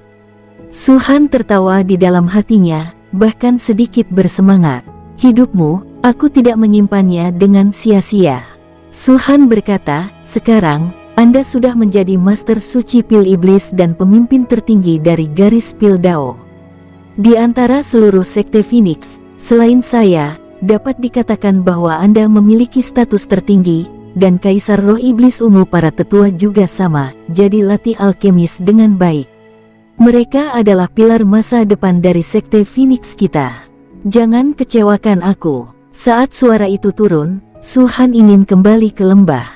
Su Han tertawa di dalam hatinya, bahkan sedikit bersemangat. Hidupmu, aku tidak menyimpannya dengan sia-sia. Su Han berkata, sekarang, Anda sudah menjadi Master Suci Pil Iblis dan pemimpin tertinggi dari garis Pil Dao. Di antara seluruh sekte Phoenix, selain saya, dapat dikatakan bahwa Anda memiliki status tertinggi, dan Kaisar Roh Iblis Ungu para tetua juga sama, jadi latih alkemis dengan baik. Mereka adalah pilar masa depan dari sekte Phoenix kita. Jangan kecewakan aku. Saat suara itu turun, Su Han ingin kembali ke lembah.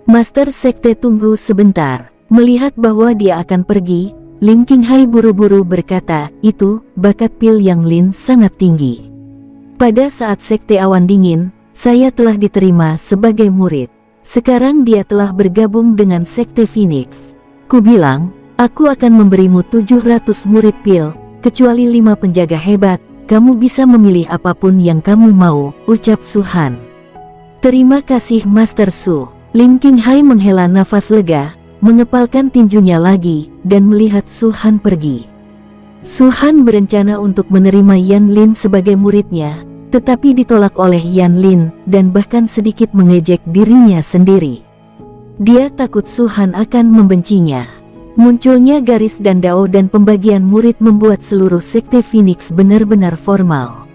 Master Sekte tunggu sebentar. Melihat bahwa dia akan pergi, Ling Qinghai buru-buru berkata, itu, bakat pil yang Lin sangat tinggi. Pada saat Sekte Awan Dingin, saya telah diterima sebagai murid. Sekarang dia telah bergabung dengan Sekte Phoenix. Ku bilang, aku akan memberimu 700 murid pil, kecuali 5 penjaga hebat, kamu bisa memilih apapun yang kamu mau, ucap Su Han. Terima kasih Master Su. Ling Qinghai menghela nafas lega, mengepalkan tinjunya lagi, dan melihat Su Han pergi. Su Han berencana untuk menerima Yan Lin sebagai muridnya, tetapi ditolak oleh Yan Lin, dan bahkan sedikit mengejek dirinya sendiri. Dia takut Su Han akan membencinya. Munculnya garis dan dao dan pembagian murid membuat seluruh sekte Phoenix benar-benar formal.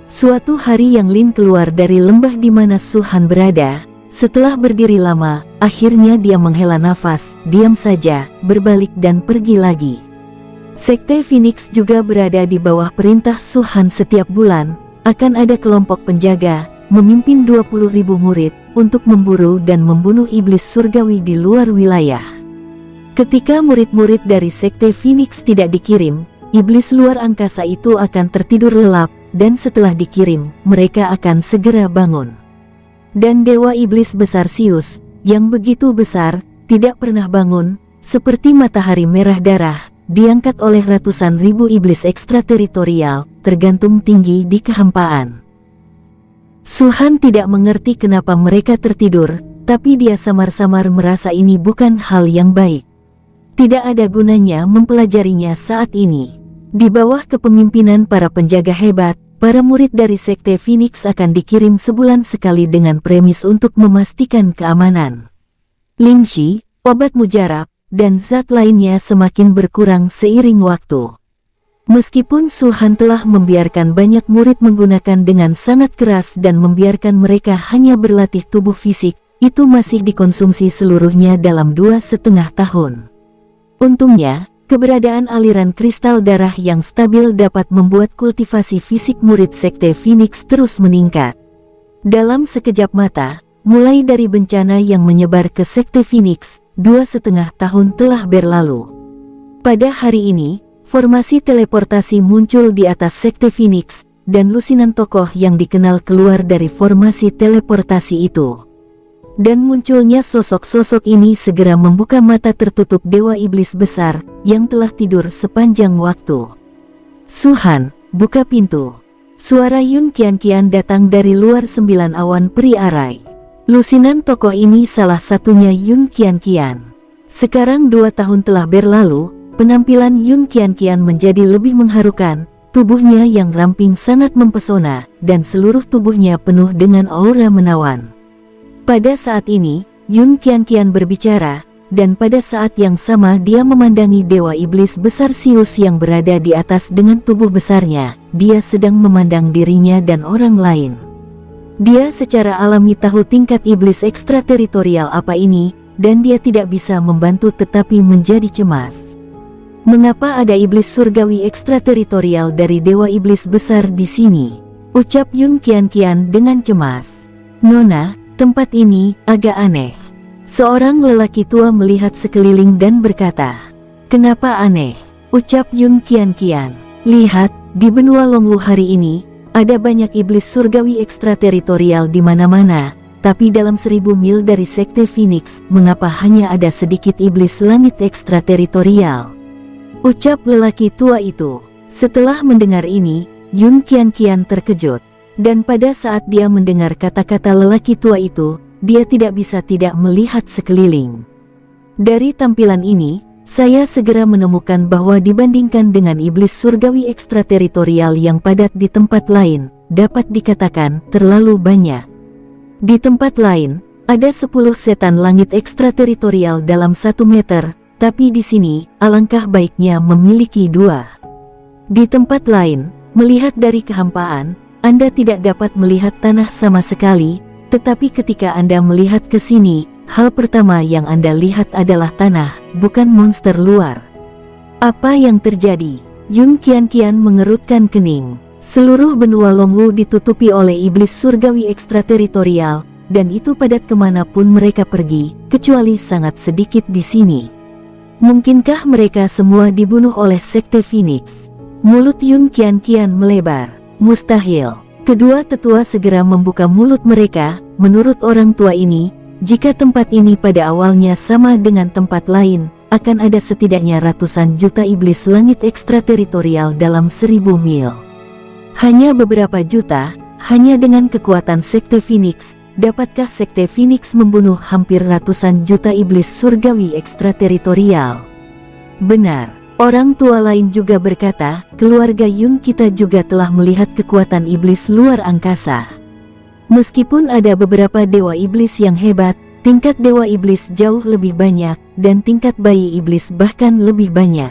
Suatu hari Yang Lin keluar dari lembah di mana Su Han berada. Setelah berdiri lama, akhirnya dia menghela nafas, diam saja, berbalik dan pergi lagi. Sekte Phoenix juga berada di bawah perintah Su Han. Setiap bulan akan ada kelompok penjaga, memimpin 20.000 murid, untuk memburu dan membunuh iblis surgawi di luar wilayah. Ketika murid-murid dari Sekte Phoenix tidak dikirim, iblis luar angkasa itu akan tertidur lelap, dan setelah dikirim, mereka akan segera bangun. Dan Dewa Iblis Besar Sius, yang begitu besar, tidak pernah bangun, seperti matahari merah darah, diangkat oleh ratusan ribu iblis ekstrateritorial, tergantung tinggi di kehampaan. Su Han tidak mengerti kenapa mereka tertidur, tapi dia samar-samar merasa ini bukan hal yang baik. Tidak ada gunanya mempelajarinya saat ini. Di bawah kepemimpinan para penjaga hebat, para murid dari Sekte Phoenix akan dikirim sebulan sekali dengan premis untuk memastikan keamanan. Lingxi, obat mujarab, dan zat lainnya semakin berkurang seiring waktu. Meskipun Su Han telah membiarkan banyak murid menggunakan dengan sangat keras dan membiarkan mereka hanya berlatih tubuh fisik, itu masih dikonsumsi seluruhnya dalam 2,5 tahun. Untungnya, keberadaan aliran kristal darah yang stabil dapat membuat kultivasi fisik murid Sekte Phoenix terus meningkat. Dalam sekejap mata, mulai dari bencana yang menyebar ke Sekte Phoenix, 2,5 tahun telah berlalu. Pada hari ini, formasi teleportasi muncul di atas Sekte Phoenix, dan lusinan tokoh yang dikenal keluar dari formasi teleportasi itu. Dan munculnya sosok-sosok ini segera membuka mata tertutup Dewa Iblis Besar, yang telah tidur sepanjang waktu. "Suhan, buka pintu." Suara Yun Qian datang dari luar 9 awan peri arai. Lusinan tokoh ini salah satunya Yun Qian. Sekarang 2 tahun telah berlalu, penampilan Yun Qian menjadi lebih mengharukan, tubuhnya yang ramping sangat mempesona, dan seluruh tubuhnya penuh dengan aura menawan. Pada saat ini, Yun Qian berbicara, dan pada saat yang sama dia memandangi Dewa Iblis Besar Sius yang berada di atas dengan tubuh besarnya. Dia sedang memandang dirinya dan orang lain. Dia secara alami tahu tingkat iblis ekstrateritorial apa ini, dan dia tidak bisa membantu tetapi menjadi cemas. "Mengapa ada iblis surgawi ekstrateritorial dari Dewa Iblis Besar di sini?" ucap Yun Qian dengan cemas. "Nona, tempat ini agak aneh." Seorang lelaki tua melihat sekeliling dan berkata, "Kenapa aneh?" ucap Yun Qian. "Lihat, di benua Longwu hari ini, ada banyak iblis surgawi ekstrateritorial di mana-mana, tapi dalam 1000 mil dari Sekte Phoenix, mengapa hanya ada sedikit iblis langit ekstrateritorial?" ucap lelaki tua itu. Setelah mendengar ini, Yun Qian terkejut. Dan pada saat dia mendengar kata-kata lelaki tua itu, dia tidak bisa tidak melihat sekeliling. Dari tampilan ini, saya segera menemukan bahwa dibandingkan dengan iblis surgawi ekstrateritorial yang padat di tempat lain, dapat dikatakan terlalu banyak. Di tempat lain, ada 10 setan langit ekstrateritorial dalam 1 meter, tapi di sini, alangkah baiknya memiliki 2. Di tempat lain, melihat dari kehampaan, Anda tidak dapat melihat tanah sama sekali, tetapi ketika Anda melihat ke sini, hal pertama yang Anda lihat adalah tanah, bukan monster luar. Apa yang terjadi? Yun Qian mengerutkan kening. Seluruh benua Longwu ditutupi oleh iblis surgawi ekstrateritorial, dan itu padat kemanapun mereka pergi, kecuali sangat sedikit di sini. Mungkinkah mereka semua dibunuh oleh Sekte Phoenix? Mulut Yun Qian melebar. Mustahil. Kedua tetua segera membuka mulut mereka. Menurut orang tua ini, jika tempat ini pada awalnya sama dengan tempat lain, akan ada setidaknya ratusan juta iblis langit ekstrateritorial dalam 1000 mil. Hanya beberapa juta, hanya dengan kekuatan Sekte Phoenix, dapatkah Sekte Phoenix membunuh hampir ratusan juta iblis surgawi ekstrateritorial? Benar. Orang tua lain juga berkata, keluarga Yun kita juga telah melihat kekuatan iblis luar angkasa. Meskipun ada beberapa dewa iblis yang hebat, tingkat dewa iblis jauh lebih banyak, dan tingkat bayi iblis bahkan lebih banyak.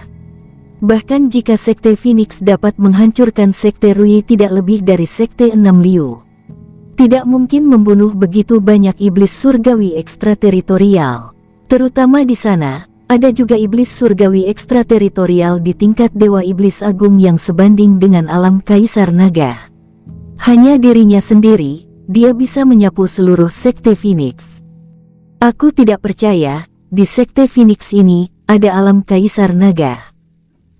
Bahkan jika Sekte Phoenix dapat menghancurkan Sekte Rui tidak lebih dari Sekte 6 Liu, tidak mungkin membunuh begitu banyak iblis surgawi ekstrateritorial. Terutama di sana, ada juga iblis surgawi ekstrateritorial di tingkat Dewa Iblis Agung yang sebanding dengan alam Kaisar Naga. Hanya dirinya sendiri, dia bisa menyapu seluruh Sekte Phoenix. Aku tidak percaya, di Sekte Phoenix ini, ada alam Kaisar Naga.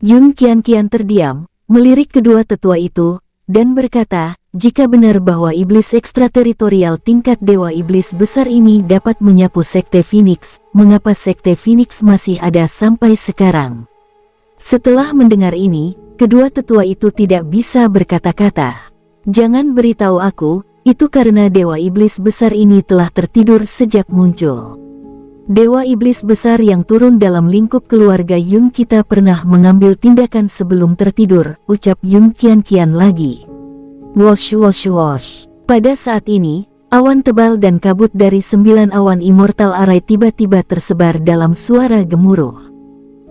Yun Qian terdiam, melirik kedua tetua itu, dan berkata, jika benar bahwa iblis ekstrateritorial tingkat Dewa Iblis Besar ini dapat menyapu Sekte Phoenix, mengapa Sekte Phoenix masih ada sampai sekarang? Setelah mendengar ini, kedua tetua itu tidak bisa berkata-kata. Jangan beritahu aku, itu karena Dewa Iblis Besar ini telah tertidur sejak muncul. Dewa Iblis Besar yang turun dalam lingkup keluarga Yun kita pernah mengambil tindakan sebelum tertidur, ucap Yun Qian lagi. Wosh wosh wosh. Pada saat ini, awan tebal dan kabut dari 9 awan immortal arai tiba-tiba tersebar dalam suara gemuruh.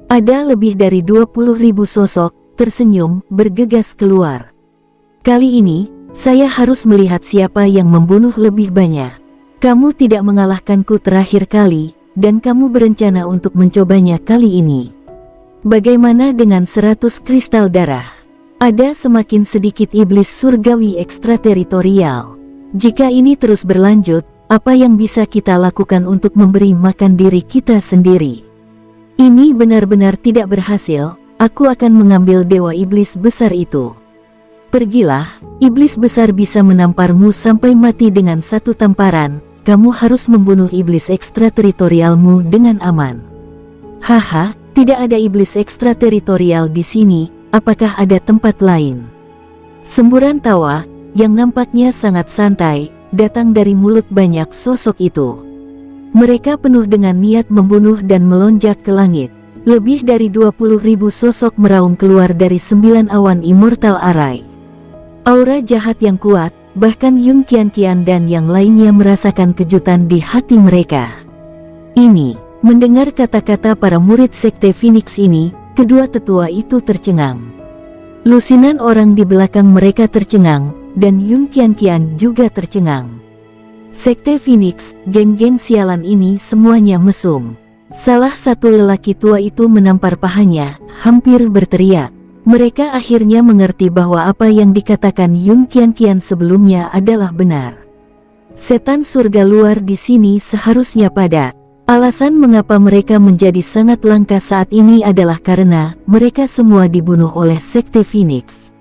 Ada lebih dari 20.000 sosok, tersenyum, bergegas keluar. Kali ini, saya harus melihat siapa yang membunuh lebih banyak. Kamu tidak mengalahkanku terakhir kali, dan kamu berencana untuk mencobanya kali ini. Bagaimana dengan 100 kristal darah? Ada semakin sedikit iblis surgawi ekstrateritorial. Jika ini terus berlanjut, apa yang bisa kita lakukan untuk memberi makan diri kita sendiri? Ini benar-benar tidak berhasil. Aku akan mengambil dewa iblis besar itu. Pergilah, iblis besar bisa menamparmu sampai mati dengan satu tamparan. Kamu harus membunuh iblis ekstrateritorialmu dengan aman. Haha, tidak ada iblis ekstrateritorial di sini. Apakah ada tempat lain? Semburan tawa, yang nampaknya sangat santai, datang dari mulut banyak sosok itu. Mereka penuh dengan niat membunuh dan melonjak ke langit. Lebih dari 20.000 sosok meraung keluar dari 9 awan immortal arai. Aura jahat yang kuat, bahkan Yun Qianqian dan yang lainnya merasakan kejutan di hati mereka. Ini, mendengar kata-kata para murid Sekte Phoenix ini, kedua tetua itu tercengang. Lusinan orang di belakang mereka tercengang, dan Yun Qianqian juga tercengang. Sekte Phoenix, geng-geng sialan ini semuanya mesum. Salah satu lelaki tua itu menampar pahanya, hampir berteriak. Mereka akhirnya mengerti bahwa apa yang dikatakan Yun Qianqian sebelumnya adalah benar. Setan surga luar di sini seharusnya padat. Alasan mengapa mereka menjadi sangat langka saat ini adalah karena mereka semua dibunuh oleh Sekte Phoenix.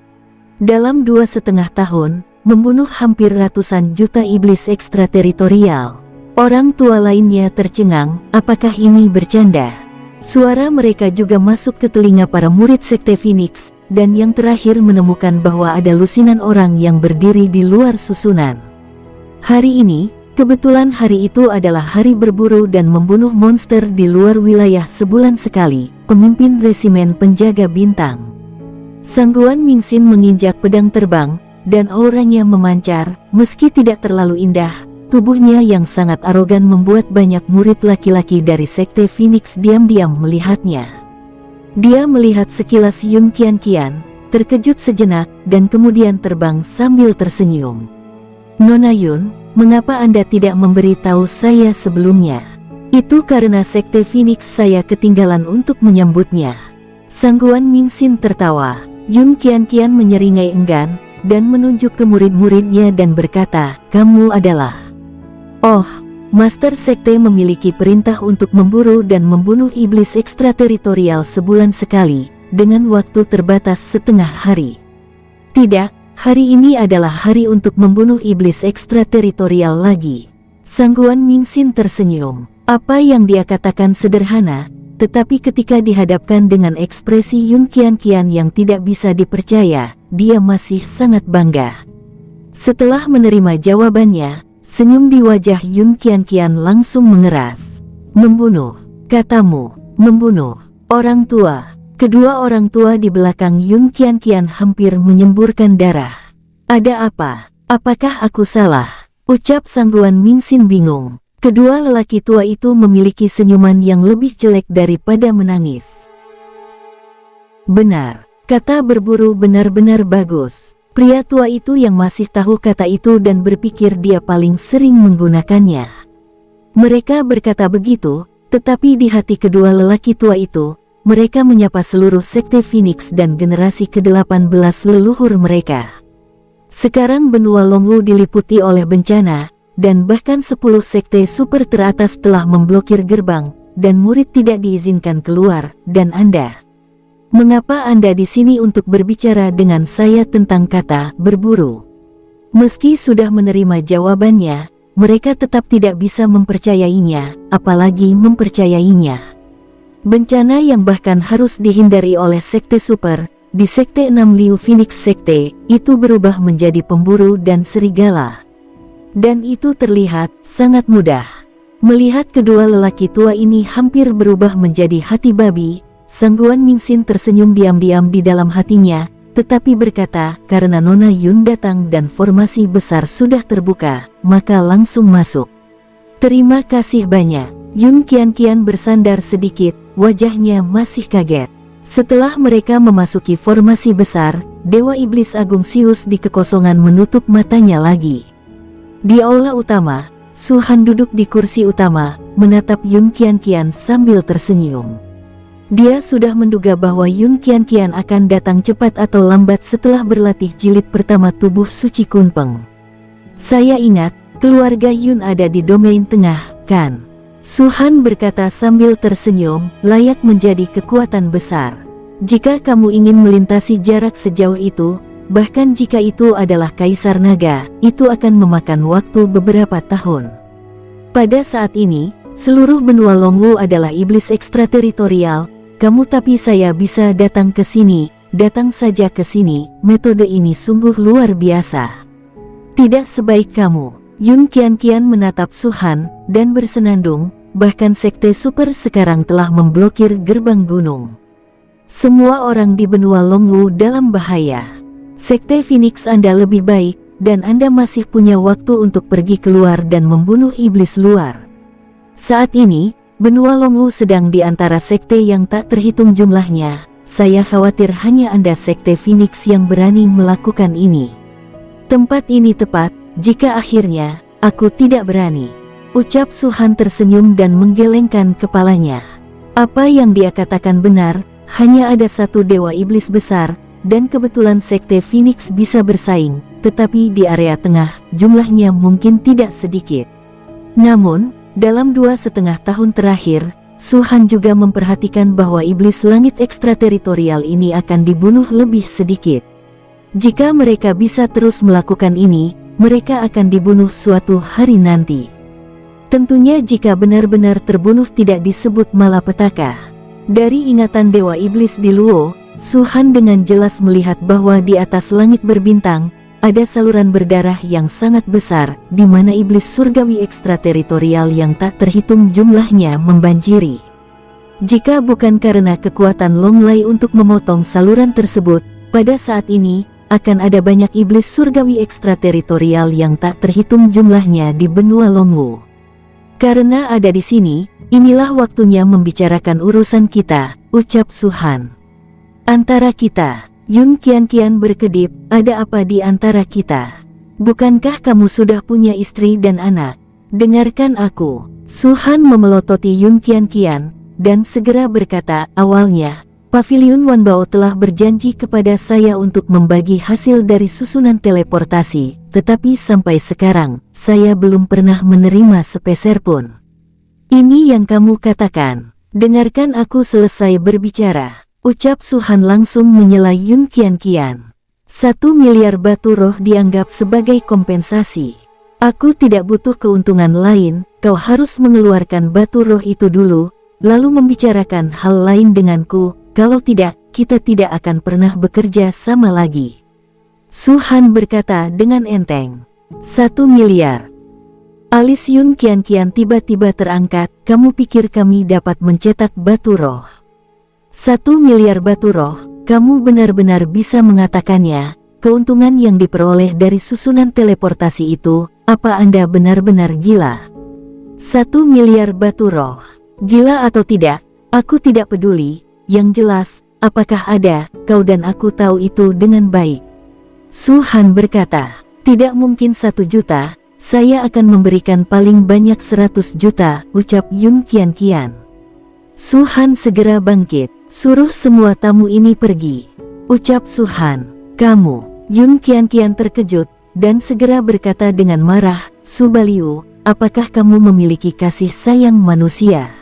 Dalam 2,5 tahun, membunuh hampir ratusan juta iblis ekstrateritorial. Orang tua lainnya tercengang, apakah ini bercanda? Suara mereka juga masuk ke telinga para murid Sekte Phoenix, dan yang terakhir menemukan bahwa ada lusinan orang yang berdiri di luar susunan. Hari ini, kebetulan hari itu adalah hari berburu dan membunuh monster di luar wilayah sebulan sekali, pemimpin resimen penjaga bintang. Sangguan Mingxin menginjak pedang terbang, dan auranya memancar, meski tidak terlalu indah. Tubuhnya yang sangat arogan membuat banyak murid laki-laki dari Sekte Phoenix diam-diam melihatnya. Dia melihat sekilas Yun Qianqian, terkejut sejenak, dan kemudian terbang sambil tersenyum. Nona Yun, mengapa Anda tidak memberitahu saya sebelumnya? Itu karena Sekte Phoenix saya ketinggalan untuk menyambutnya. Sangguan Mingxin tertawa. Yun Qianqian menyeringai enggan, dan menunjuk ke murid-muridnya dan berkata, kamu adalah... Oh, Master Sekte memiliki perintah untuk memburu dan membunuh iblis ekstrateritorial sebulan sekali, dengan waktu terbatas setengah hari. Tidak, hari ini adalah hari untuk membunuh iblis ekstrateritorial lagi. Sangguan Mingxin tersenyum. Apa yang dia katakan sederhana, tetapi ketika dihadapkan dengan ekspresi Yun Qianqian yang tidak bisa dipercaya, dia masih sangat bangga. Setelah menerima jawabannya, senyum di wajah Yun Qianqian langsung mengeras. Membunuh, katamu, membunuh orang tua. Kedua orang tua di belakang Yun Qianqian hampir menyemburkan darah. Ada apa? Apakah aku salah? Ucap Sangguan Mingxin bingung. Kedua lelaki tua itu memiliki senyuman yang lebih jelek daripada menangis. Benar, kata berburu benar-benar bagus. Pria tua itu yang masih tahu kata itu dan berpikir dia paling sering menggunakannya. Mereka berkata begitu, tetapi di hati kedua lelaki tua itu, mereka menyapa seluruh Sekte Phoenix dan generasi ke-18 leluhur mereka. Sekarang benua Longwu diliputi oleh bencana, dan bahkan 10 sekte super teratas telah memblokir gerbang, dan murid tidak diizinkan keluar, dan Anda... Mengapa Anda di sini untuk berbicara dengan saya tentang kata berburu? Meski sudah menerima jawabannya, mereka tetap tidak bisa mempercayainya, apalagi mempercayainya. Bencana yang bahkan harus dihindari oleh sekte super, di Sekte 6 Liu Phoenix Sekte, itu berubah menjadi pemburu dan serigala. Dan itu terlihat sangat mudah. Melihat kedua lelaki tua ini hampir berubah menjadi hati babi, Sangguan Mingxin tersenyum diam-diam di dalam hatinya, tetapi berkata, karena Nona Yun datang dan formasi besar sudah terbuka, maka langsung masuk. Terima kasih banyak. Yun Qianqian bersandar sedikit, wajahnya masih kaget. Setelah mereka memasuki formasi besar, Dewa Iblis Agung Sius di kekosongan menutup matanya lagi. Di aula utama, Su Han duduk di kursi utama, menatap Yun Qianqian sambil tersenyum. Dia sudah menduga bahwa Yun Qianqian akan datang cepat atau lambat setelah berlatih jilid pertama tubuh suci Kunpeng. Saya ingat, keluarga Yun ada di domain tengah, kan? Su Han berkata sambil tersenyum, layak menjadi kekuatan besar. Jika kamu ingin melintasi jarak sejauh itu, bahkan jika itu adalah Kaisar Naga, itu akan memakan waktu beberapa tahun. Pada saat ini, seluruh benua Longwu adalah iblis ekstrateritorial. Kamu tapi saya bisa datang ke sini, datang saja ke sini. Metode ini sungguh luar biasa. Tidak sebaik kamu. Yun Qianqian menatap Su Han dan bersenandung, bahkan sekte super sekarang telah memblokir gerbang gunung. Semua orang di benua Longwu dalam bahaya. Sekte Phoenix Anda lebih baik, dan Anda masih punya waktu untuk pergi keluar dan membunuh iblis luar. Saat ini, benua Longwu sedang di antara sekte yang tak terhitung jumlahnya. Saya khawatir hanya Anda sekte Phoenix yang berani melakukan ini. Tempat ini tepat, jika akhirnya, aku tidak berani. Ucap Su Han tersenyum dan menggelengkan kepalanya. Apa yang dia katakan benar, hanya ada satu dewa iblis besar, dan kebetulan sekte Phoenix bisa bersaing, tetapi di area tengah, jumlahnya mungkin tidak sedikit. Namun, dalam 2,5 tahun terakhir, Su Han juga memperhatikan bahwa iblis langit ekstrateritorial ini akan dibunuh lebih sedikit. Jika mereka bisa terus melakukan ini, mereka akan dibunuh suatu hari nanti. Tentunya jika benar-benar terbunuh tidak disebut malapetaka. Dari ingatan dewa iblis di Luo, Su Han dengan jelas melihat bahwa di atas langit berbintang, ada saluran berdarah yang sangat besar, di mana iblis surgawi ekstrateritorial yang tak terhitung jumlahnya membanjiri. Jika bukan karena kekuatan Long Lai untuk memotong saluran tersebut, pada saat ini, akan ada banyak iblis surgawi ekstrateritorial yang tak terhitung jumlahnya di benua Longwu. Karena ada di sini, inilah waktunya membicarakan urusan kita, ucap Su Han. Antara kita. Yun Qianqian berkedip, ada apa di antara kita? Bukankah kamu sudah punya istri dan anak? Dengarkan aku. Su Han memelototi Yun Qianqian, dan segera berkata, awalnya, Pavilion Wanbao telah berjanji kepada saya untuk membagi hasil dari susunan teleportasi, tetapi sampai sekarang, saya belum pernah menerima sepeser pun. Ini yang kamu katakan. Dengarkan aku selesai berbicara. Ucap Su Han langsung menyela Yun Qianqian. 1 miliar batu roh dianggap sebagai kompensasi. Aku tidak butuh keuntungan lain, kau harus mengeluarkan batu roh itu dulu, lalu membicarakan hal lain denganku, kalau tidak, kita tidak akan pernah bekerja sama lagi. Su Han berkata dengan enteng. 1 miliar. Alis Yun Qianqian tiba-tiba terangkat, kamu pikir kami dapat mencetak batu roh? 1 miliar batu roh, kamu benar-benar bisa mengatakannya, keuntungan yang diperoleh dari susunan teleportasi itu, apa Anda benar-benar gila? 1 miliar batu roh, gila atau tidak, aku tidak peduli, yang jelas, apakah ada, kau dan aku tahu itu dengan baik. Su Han berkata, tidak mungkin 1 juta, saya akan memberikan paling banyak 100 juta, ucap Yun Qianqian. Su Han segera bangkit. Suruh semua tamu ini pergi, ucap Su Han. Kamu, Yun Qianqian terkejut, dan segera berkata dengan marah, Su Baliu, apakah kamu memiliki kasih sayang manusia?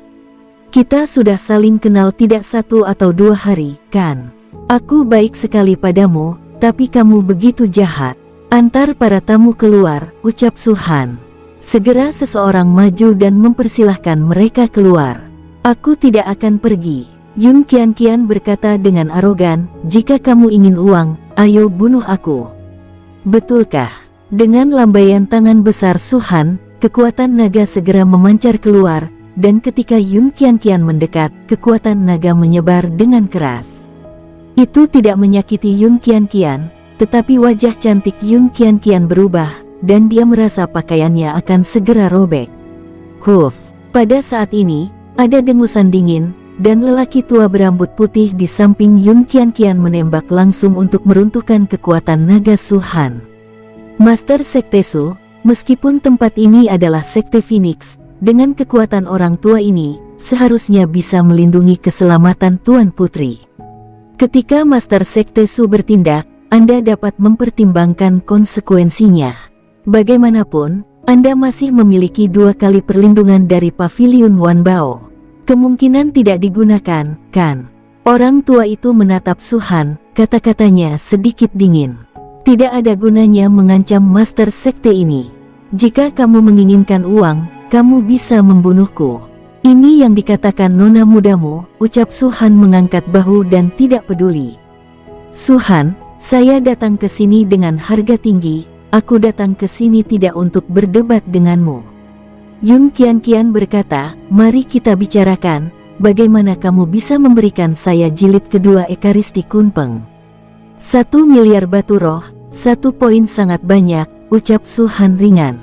Kita sudah saling kenal tidak 1 atau 2 hari, kan? Aku baik sekali padamu, tapi kamu begitu jahat. Antar para tamu keluar, ucap Su Han. Segera seseorang maju dan mempersilahkan mereka keluar. Aku tidak akan pergi. Yun Qianqian berkata dengan arogan, jika kamu ingin uang, ayo bunuh aku. Betulkah? Dengan lambaian tangan besar Su Han, kekuatan naga segera memancar keluar, dan ketika Yun Qianqian mendekat, kekuatan naga menyebar dengan keras. Itu tidak menyakiti Yun Qianqian, tetapi wajah cantik Yun Qianqian berubah, dan dia merasa pakaiannya akan segera robek. Huf! Pada saat ini, ada dengusan dingin, dan lelaki tua berambut putih di samping Yun Qianqian menembak langsung untuk meruntuhkan kekuatan naga Su Han. Master Sekte Su, meskipun tempat ini adalah Sekte Phoenix, dengan kekuatan orang tua ini, seharusnya bisa melindungi keselamatan Tuan Putri. Ketika Master Sekte Su bertindak, Anda dapat mempertimbangkan konsekuensinya. Bagaimanapun, Anda masih memiliki 2 kali perlindungan dari Pavilion Wanbao. Kemungkinan tidak digunakan, kan? Orang tua itu menatap Su Han, kata-katanya sedikit dingin. Tidak ada gunanya mengancam Master Sekte ini. Jika kamu menginginkan uang, kamu bisa membunuhku. Ini yang dikatakan nona mudamu, ucap Su Han mengangkat bahu dan tidak peduli. Su Han, saya datang ke sini dengan harga tinggi, aku datang ke sini tidak untuk berdebat denganmu. Yun Qianqian berkata, mari kita bicarakan, bagaimana kamu bisa memberikan saya jilid kedua Ekaristi Kunpeng. 1 miliar batu roh, 1 poin sangat banyak, ucap Su Han ringan.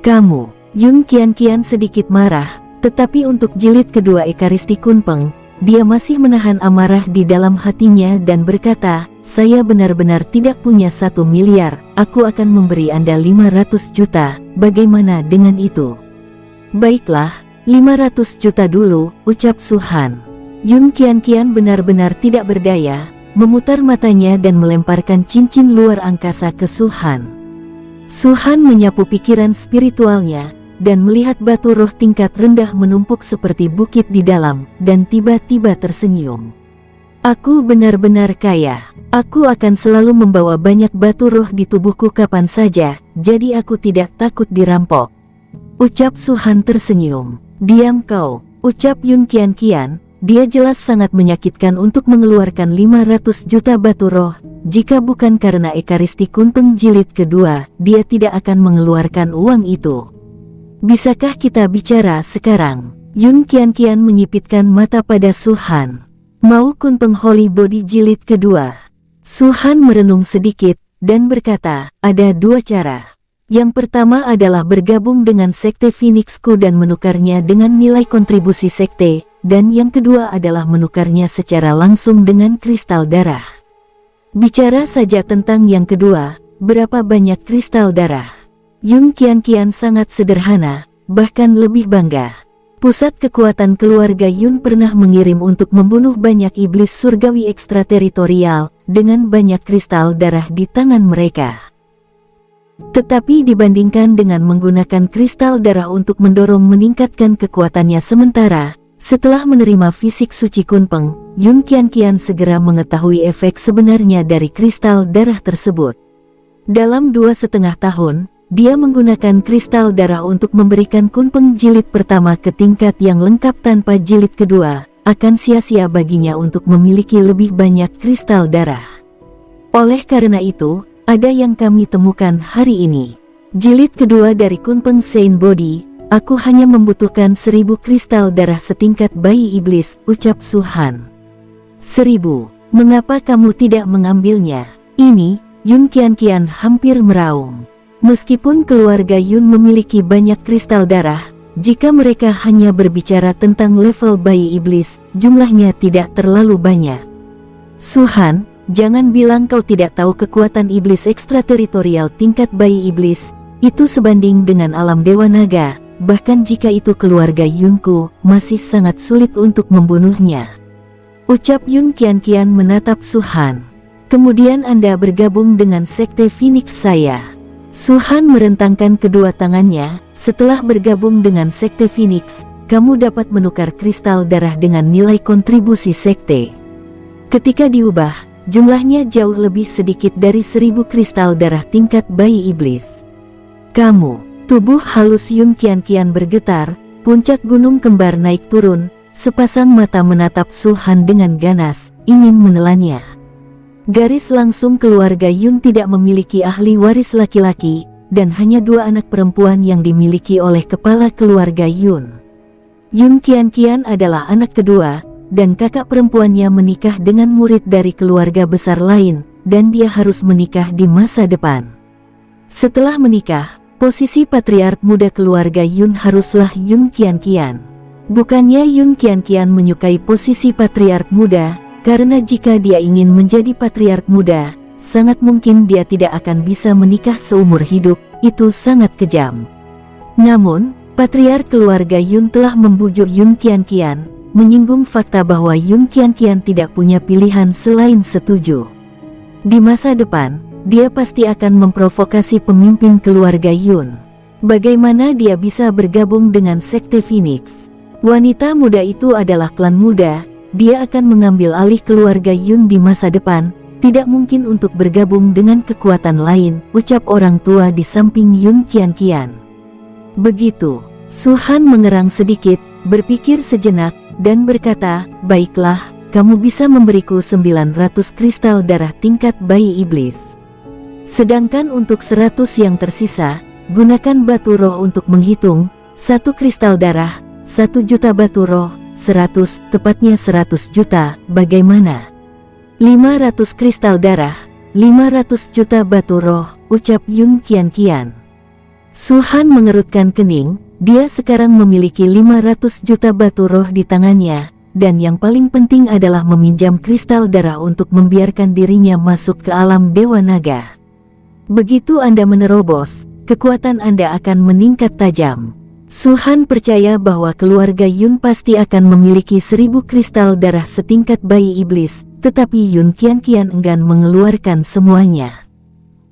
Kamu, Yun Qianqian sedikit marah, tetapi untuk jilid kedua Ekaristi Kunpeng, dia masih menahan amarah di dalam hatinya dan berkata, saya benar-benar tidak punya 1 miliar, aku akan memberi Anda 500 juta, bagaimana dengan itu? Baiklah, 500 juta dulu, ucap Su Han. Yun Qianqian benar-benar tidak berdaya, memutar matanya dan melemparkan cincin luar angkasa ke Su Han. Su Han menyapu pikiran spiritualnya, dan melihat batu roh tingkat rendah menumpuk seperti bukit di dalam, dan tiba-tiba tersenyum. Aku benar-benar kaya, aku akan selalu membawa banyak batu roh di tubuhku kapan saja, jadi aku tidak takut dirampok. Ucap Su Han tersenyum. Diam kau, ucap Yun Qianqian, dia jelas sangat menyakitkan untuk mengeluarkan 500 juta batu roh, jika bukan karena Ekaristi Kunpeng jilid kedua, dia tidak akan mengeluarkan uang itu. Bisakah kita bicara sekarang? Yun Qianqian menyipitkan mata pada Su Han. Mau Kunpeng Holy Body jilid kedua? Su Han merenung sedikit, dan berkata, ada 2 cara. Yang pertama adalah bergabung dengan Sekte Phoenixku dan menukarnya dengan nilai kontribusi sekte, dan yang kedua adalah menukarnya secara langsung dengan kristal darah. Bicara saja tentang yang kedua, berapa banyak kristal darah? Yun Qianqian sangat sederhana, bahkan lebih bangga. Pusat kekuatan keluarga Yun pernah mengirim untuk membunuh banyak iblis surgawi ekstrateritorial, dengan banyak kristal darah di tangan mereka. Tetapi dibandingkan dengan menggunakan kristal darah untuk mendorong meningkatkan kekuatannya sementara, setelah menerima fisik suci Kunpeng, Yun Qianqian segera mengetahui efek sebenarnya dari kristal darah tersebut. Dalam 2,5 tahun, dia menggunakan kristal darah untuk memberikan Kunpeng jilid pertama ke tingkat yang lengkap tanpa jilid kedua, akan sia-sia baginya untuk memiliki lebih banyak kristal darah. Oleh karena itu, ada yang kami temukan hari ini. Jilid kedua dari Kunpeng Saint Body, aku hanya membutuhkan 1000 kristal darah setingkat bayi iblis, ucap Su Han. 1000, mengapa kamu tidak mengambilnya? Ini, Yun Qianqian hampir meraung. Meskipun keluarga Yun memiliki banyak kristal darah, jika mereka hanya berbicara tentang level bayi iblis, jumlahnya tidak terlalu banyak. Su Han, jangan bilang kau tidak tahu kekuatan iblis ekstrateritorial tingkat bayi iblis, itu sebanding dengan alam dewa naga, bahkan jika itu keluarga Yunku, masih sangat sulit untuk membunuhnya. Ucap Yun Qianqian menatap Su Han. Kemudian Anda bergabung dengan Sekte Phoenix saya. Su Han merentangkan kedua tangannya, setelah bergabung dengan Sekte Phoenix, kamu dapat menukar kristal darah dengan nilai kontribusi sekte. Ketika diubah, jumlahnya jauh lebih sedikit dari 1000 kristal darah tingkat bayi iblis. Kamu, tubuh halus Yun Qianqian bergetar, puncak gunung kembar naik turun, sepasang mata menatap Su Han dengan ganas, ingin menelannya. Garis langsung keluarga Yun tidak memiliki ahli waris laki-laki, dan hanya 2 anak perempuan yang dimiliki oleh kepala keluarga Yun. Yun Qianqian adalah anak kedua, dan kakak perempuannya menikah dengan murid dari keluarga besar lain, dan dia harus menikah di masa depan. Setelah menikah, posisi patriark muda keluarga Yun haruslah Yun Qianqian. Bukannya Yun Qianqian menyukai posisi patriark muda, karena jika dia ingin menjadi patriark muda, sangat mungkin dia tidak akan bisa menikah seumur hidup, itu sangat kejam. Namun, Patriark keluarga Yun telah membujuk Yun Qianqian, menyinggung fakta bahwa Yun Qianqian tidak punya pilihan selain setuju. Di masa depan, dia pasti akan memprovokasi pemimpin keluarga Yun. Bagaimana dia bisa bergabung dengan Sekte Phoenix? Wanita muda itu adalah klan muda, dia akan mengambil alih keluarga Yun di masa depan, tidak mungkin untuk bergabung dengan kekuatan lain, ucap orang tua di samping Yun Qianqian. Begitu, Su Han mengerang sedikit, berpikir sejenak, dan berkata, baiklah, kamu bisa memberiku 900 kristal darah tingkat bayi iblis. Sedangkan untuk 100 yang tersisa, gunakan batu roh untuk menghitung, 1 kristal darah, 1 juta batu roh, 100, tepatnya 100 juta, bagaimana? 500 kristal darah, 500 juta batu roh, ucap Yun Qianqian. Su Han mengerutkan kening, dia sekarang memiliki 500 juta batu roh di tangannya, dan yang paling penting adalah meminjam kristal darah untuk membiarkan dirinya masuk ke alam Dewa Naga. Begitu Anda menerobos, kekuatan Anda akan meningkat tajam. Su Han percaya bahwa keluarga Yun pasti akan memiliki 1000 kristal darah setingkat bayi iblis, tetapi Yun Qianqian enggan mengeluarkan semuanya.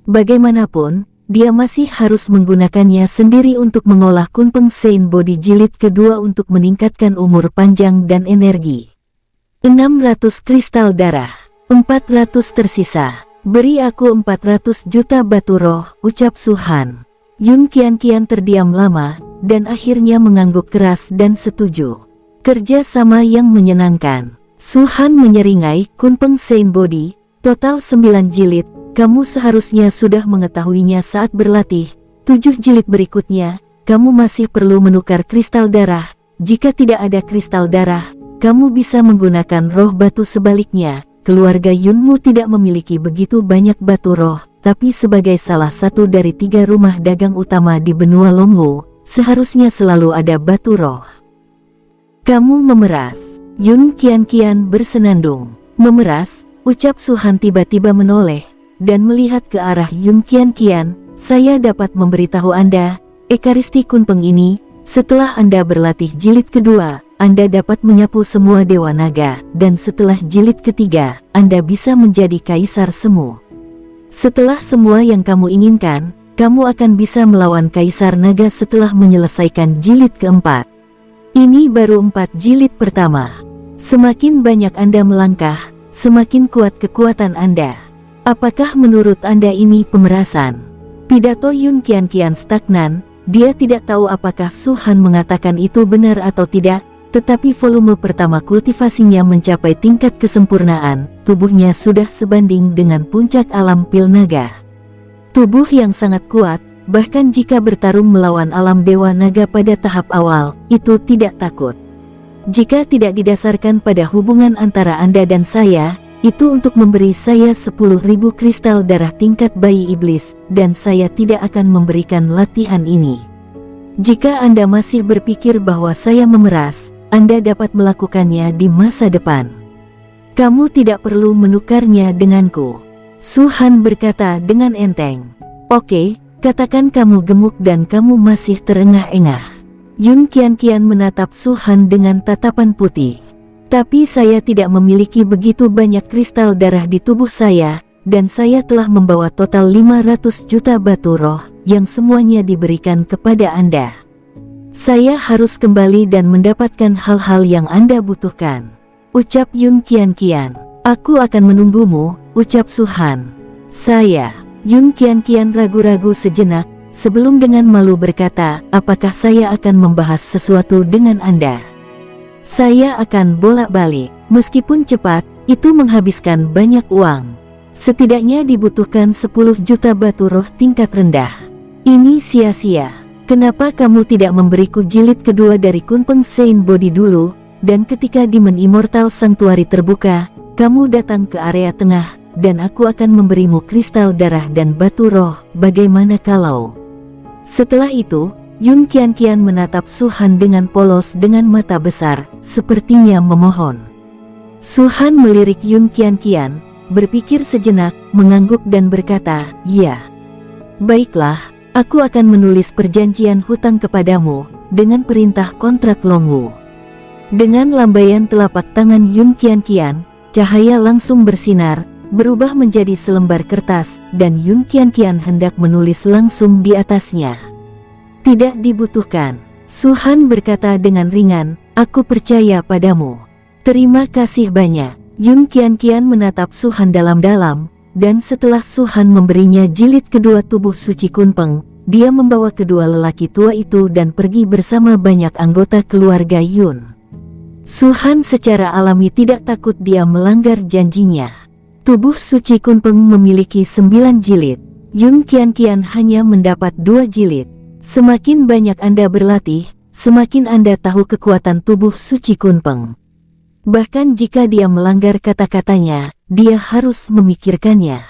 Bagaimanapun, dia masih harus menggunakannya sendiri untuk mengolah Kunpeng Sein Body jilid kedua untuk meningkatkan umur panjang dan energi. 600 kristal darah, 400 tersisa. Beri aku 400 juta batu roh, ucap Su Han. Yun Qianqian terdiam lama, dan akhirnya mengangguk keras dan setuju. Kerja sama yang menyenangkan. Su Han menyeringai, Kunpeng Sein Body, total 9 jilid. Kamu seharusnya sudah mengetahuinya saat berlatih. 7 jilid berikutnya, kamu masih perlu menukar kristal darah. Jika tidak ada kristal darah, kamu bisa menggunakan roh batu. Sebaliknya, keluarga Yunmu tidak memiliki begitu banyak batu roh, tapi sebagai salah satu dari 3 rumah dagang utama di benua Longwu, seharusnya selalu ada batu roh. Kamu memeras. Yun Qianqian bersenandung. Memeras, ucap Su Han tiba-tiba menoleh dan melihat ke arah Yun Qianqian. Saya dapat memberitahu Anda, Ekaristi Kunpeng ini, setelah Anda berlatih jilid kedua, Anda dapat menyapu semua Dewa Naga, dan setelah jilid ketiga, Anda bisa menjadi Kaisar Semu. Setelah semua yang kamu inginkan, kamu akan bisa melawan Kaisar Naga setelah menyelesaikan jilid keempat. Ini baru 4 jilid pertama. Semakin banyak Anda melangkah, semakin kuat kekuatan Anda. Apakah menurut Anda ini pemerasan? Pidato Yun Qianqian stagnan, dia tidak tahu apakah Su Han mengatakan itu benar atau tidak, tetapi volume pertama kultivasinya mencapai tingkat kesempurnaan, tubuhnya sudah sebanding dengan puncak alam pil naga. Tubuh yang sangat kuat, bahkan jika bertarung melawan alam Dewa Naga pada tahap awal, itu tidak takut. Jika tidak didasarkan pada hubungan antara Anda dan saya, itu untuk memberi saya 10.000 kristal darah tingkat bayi iblis, dan saya tidak akan memberikan latihan ini. Jika Anda masih berpikir bahwa saya memeras, Anda dapat melakukannya di masa depan. Kamu tidak perlu menukarnya denganku. Su Han berkata dengan enteng. Oke, katakan kamu gemuk dan kamu masih terengah-engah. Yun Qianqian menatap Su Han dengan tatapan putih. Tapi saya tidak memiliki begitu banyak kristal darah di tubuh saya, dan saya telah membawa total 500 juta batu roh, yang semuanya diberikan kepada Anda. Saya harus kembali dan mendapatkan hal-hal yang Anda butuhkan, ucap Yun Qianqian. Aku akan menunggumu, ucap Su Han. Saya. Yun Qianqian ragu-ragu sejenak, sebelum dengan malu berkata, apakah saya akan membahas sesuatu dengan Anda? Saya akan bolak-balik. Meskipun cepat, itu menghabiskan banyak uang. Setidaknya dibutuhkan 10 juta batu roh tingkat rendah. Ini sia-sia. Kenapa kamu tidak memberiku jilid kedua dari Kunpeng Sein Body dulu, dan ketika Demon Immortal Sanctuary terbuka, kamu datang ke area tengah, dan aku akan memberimu kristal darah dan batu roh, bagaimana kalau? Setelah itu, Yun Qianqian menatap Su Han dengan polos dengan mata besar, sepertinya memohon. Su Han melirik Yun Qianqian, berpikir sejenak, mengangguk dan berkata, ya. Baiklah, aku akan menulis perjanjian hutang kepadamu, dengan perintah kontrak Longwu. Dengan lambaian telapak tangan Yun Qianqian, cahaya langsung bersinar, berubah menjadi selembar kertas, dan Yun Qianqian hendak menulis langsung di atasnya. Tidak dibutuhkan, Su Han berkata dengan ringan, aku percaya padamu. Terima kasih banyak. Yun Qianqian menatap Su Han dalam-dalam, dan setelah Su Han memberinya jilid kedua tubuh suci Kunpeng, dia membawa kedua lelaki tua itu dan pergi bersama banyak anggota keluarga Yun. Su Han secara alami tidak takut dia melanggar janjinya. Tubuh suci Kunpeng memiliki 9 jilid. Yun Qianqian hanya mendapat 2 jilid. Semakin banyak Anda berlatih, semakin Anda tahu kekuatan tubuh suci Kunpeng. Bahkan jika dia melanggar kata-katanya, dia harus memikirkannya.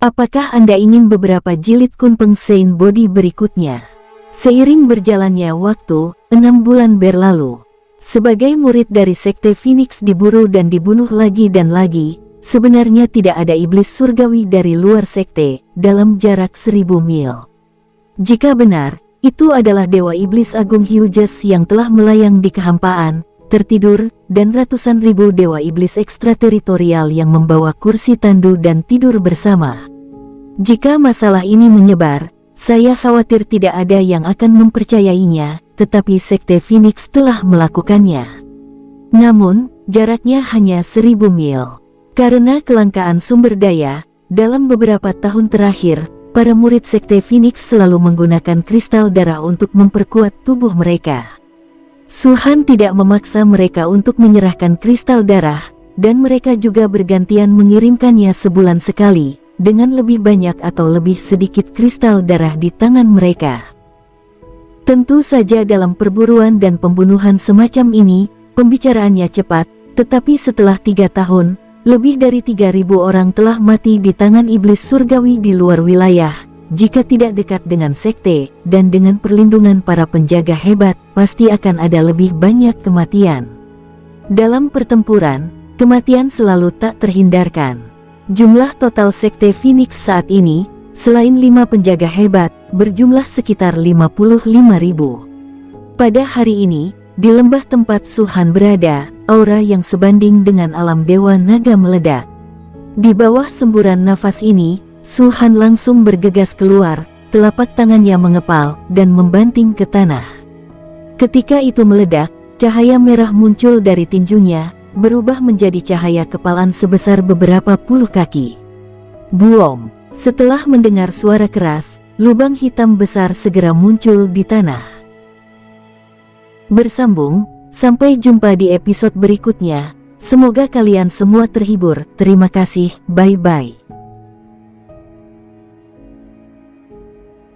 Apakah Anda ingin beberapa jilid Kunpeng Sein Body berikutnya? Seiring berjalannya waktu, 6 bulan berlalu. Sebagai murid dari Sekte Phoenix diburu dan dibunuh lagi dan lagi, sebenarnya tidak ada iblis surgawi dari luar sekte, dalam jarak 1000 mil. Jika benar, itu adalah Dewa Iblis Agung Hyujas yang telah melayang di kehampaan, tertidur, dan ratusan ribu dewa iblis ekstrateritorial yang membawa kursi tandu dan tidur bersama. Jika masalah ini menyebar, saya khawatir tidak ada yang akan mempercayainya, tetapi Sekte Phoenix telah melakukannya. Namun, jaraknya hanya 1000 mil. Karena kelangkaan sumber daya, dalam beberapa tahun terakhir, para murid Sekte Phoenix selalu menggunakan kristal darah untuk memperkuat tubuh mereka. Su Han tidak memaksa mereka untuk menyerahkan kristal darah, dan mereka juga bergantian mengirimkannya sebulan sekali, dengan lebih banyak atau lebih sedikit kristal darah di tangan mereka. Tentu saja dalam perburuan dan pembunuhan semacam ini, pembicaraannya cepat, tetapi setelah 3 tahun, lebih dari 3000 orang telah mati di tangan iblis surgawi di luar wilayah. Jika tidak dekat dengan sekte, dan dengan perlindungan para penjaga hebat, pasti akan ada lebih banyak kematian. Dalam pertempuran, kematian selalu tak terhindarkan. Jumlah total Sekte Phoenix saat ini, selain 5 penjaga hebat, berjumlah sekitar 55.000. Pada hari ini, di lembah tempat Su Han berada, aura yang sebanding dengan alam Dewa Naga meledak. Di bawah semburan nafas ini, Su Han langsung bergegas keluar, telapak tangannya mengepal, dan membanting ke tanah. Ketika itu meledak, cahaya merah muncul dari tinjunya, berubah menjadi cahaya kepalan sebesar beberapa puluh kaki. Buom! Setelah mendengar suara keras, lubang hitam besar segera muncul di tanah. Bersambung, sampai jumpa di episode berikutnya. Semoga kalian semua terhibur. Terima kasih, bye-bye.